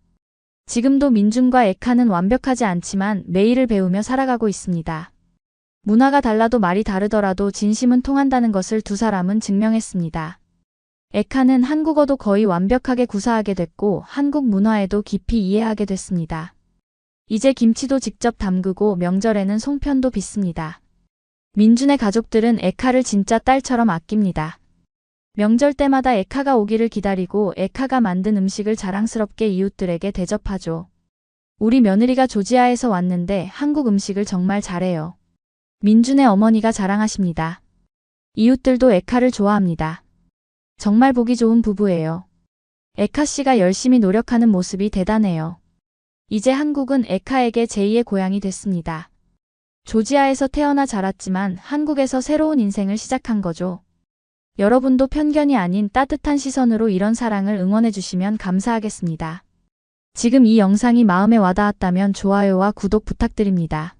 [SPEAKER 1] 지금도 민준과 에카는 완벽하지 않지만 매일을 배우며 살아가고 있습니다. 문화가 달라도 말이 다르더라도 진심은 통한다는 것을 두 사람은 증명했습니다. 에카는 한국어도 거의 완벽하게 구사하게 됐고 한국 문화에도 깊이 이해하게 됐습니다. 이제 김치도 직접 담그고 명절에는 송편도 빚습니다. 민준의 가족들은 에카를 진짜 딸처럼 아낍니다. 명절 때마다 에카가 오기를 기다리고 에카가 만든 음식을 자랑스럽게 이웃들에게 대접하죠. 우리 며느리가 조지아에서 왔는데 한국 음식을 정말 잘해요. 민준의 어머니가 자랑하십니다. 이웃들도 에카를 좋아합니다. 정말 보기 좋은 부부예요. 에카 씨가 열심히 노력하는 모습이 대단해요. 이제 한국은 에카에게 제2의 고향이 됐습니다. 조지아에서 태어나 자랐지만 한국에서 새로운 인생을 시작한 거죠. 여러분도 편견이 아닌 따뜻한 시선으로 이런 사랑을 응원해 주시면 감사하겠습니다. 지금 이 영상이 마음에 와닿았다면 좋아요와 구독 부탁드립니다.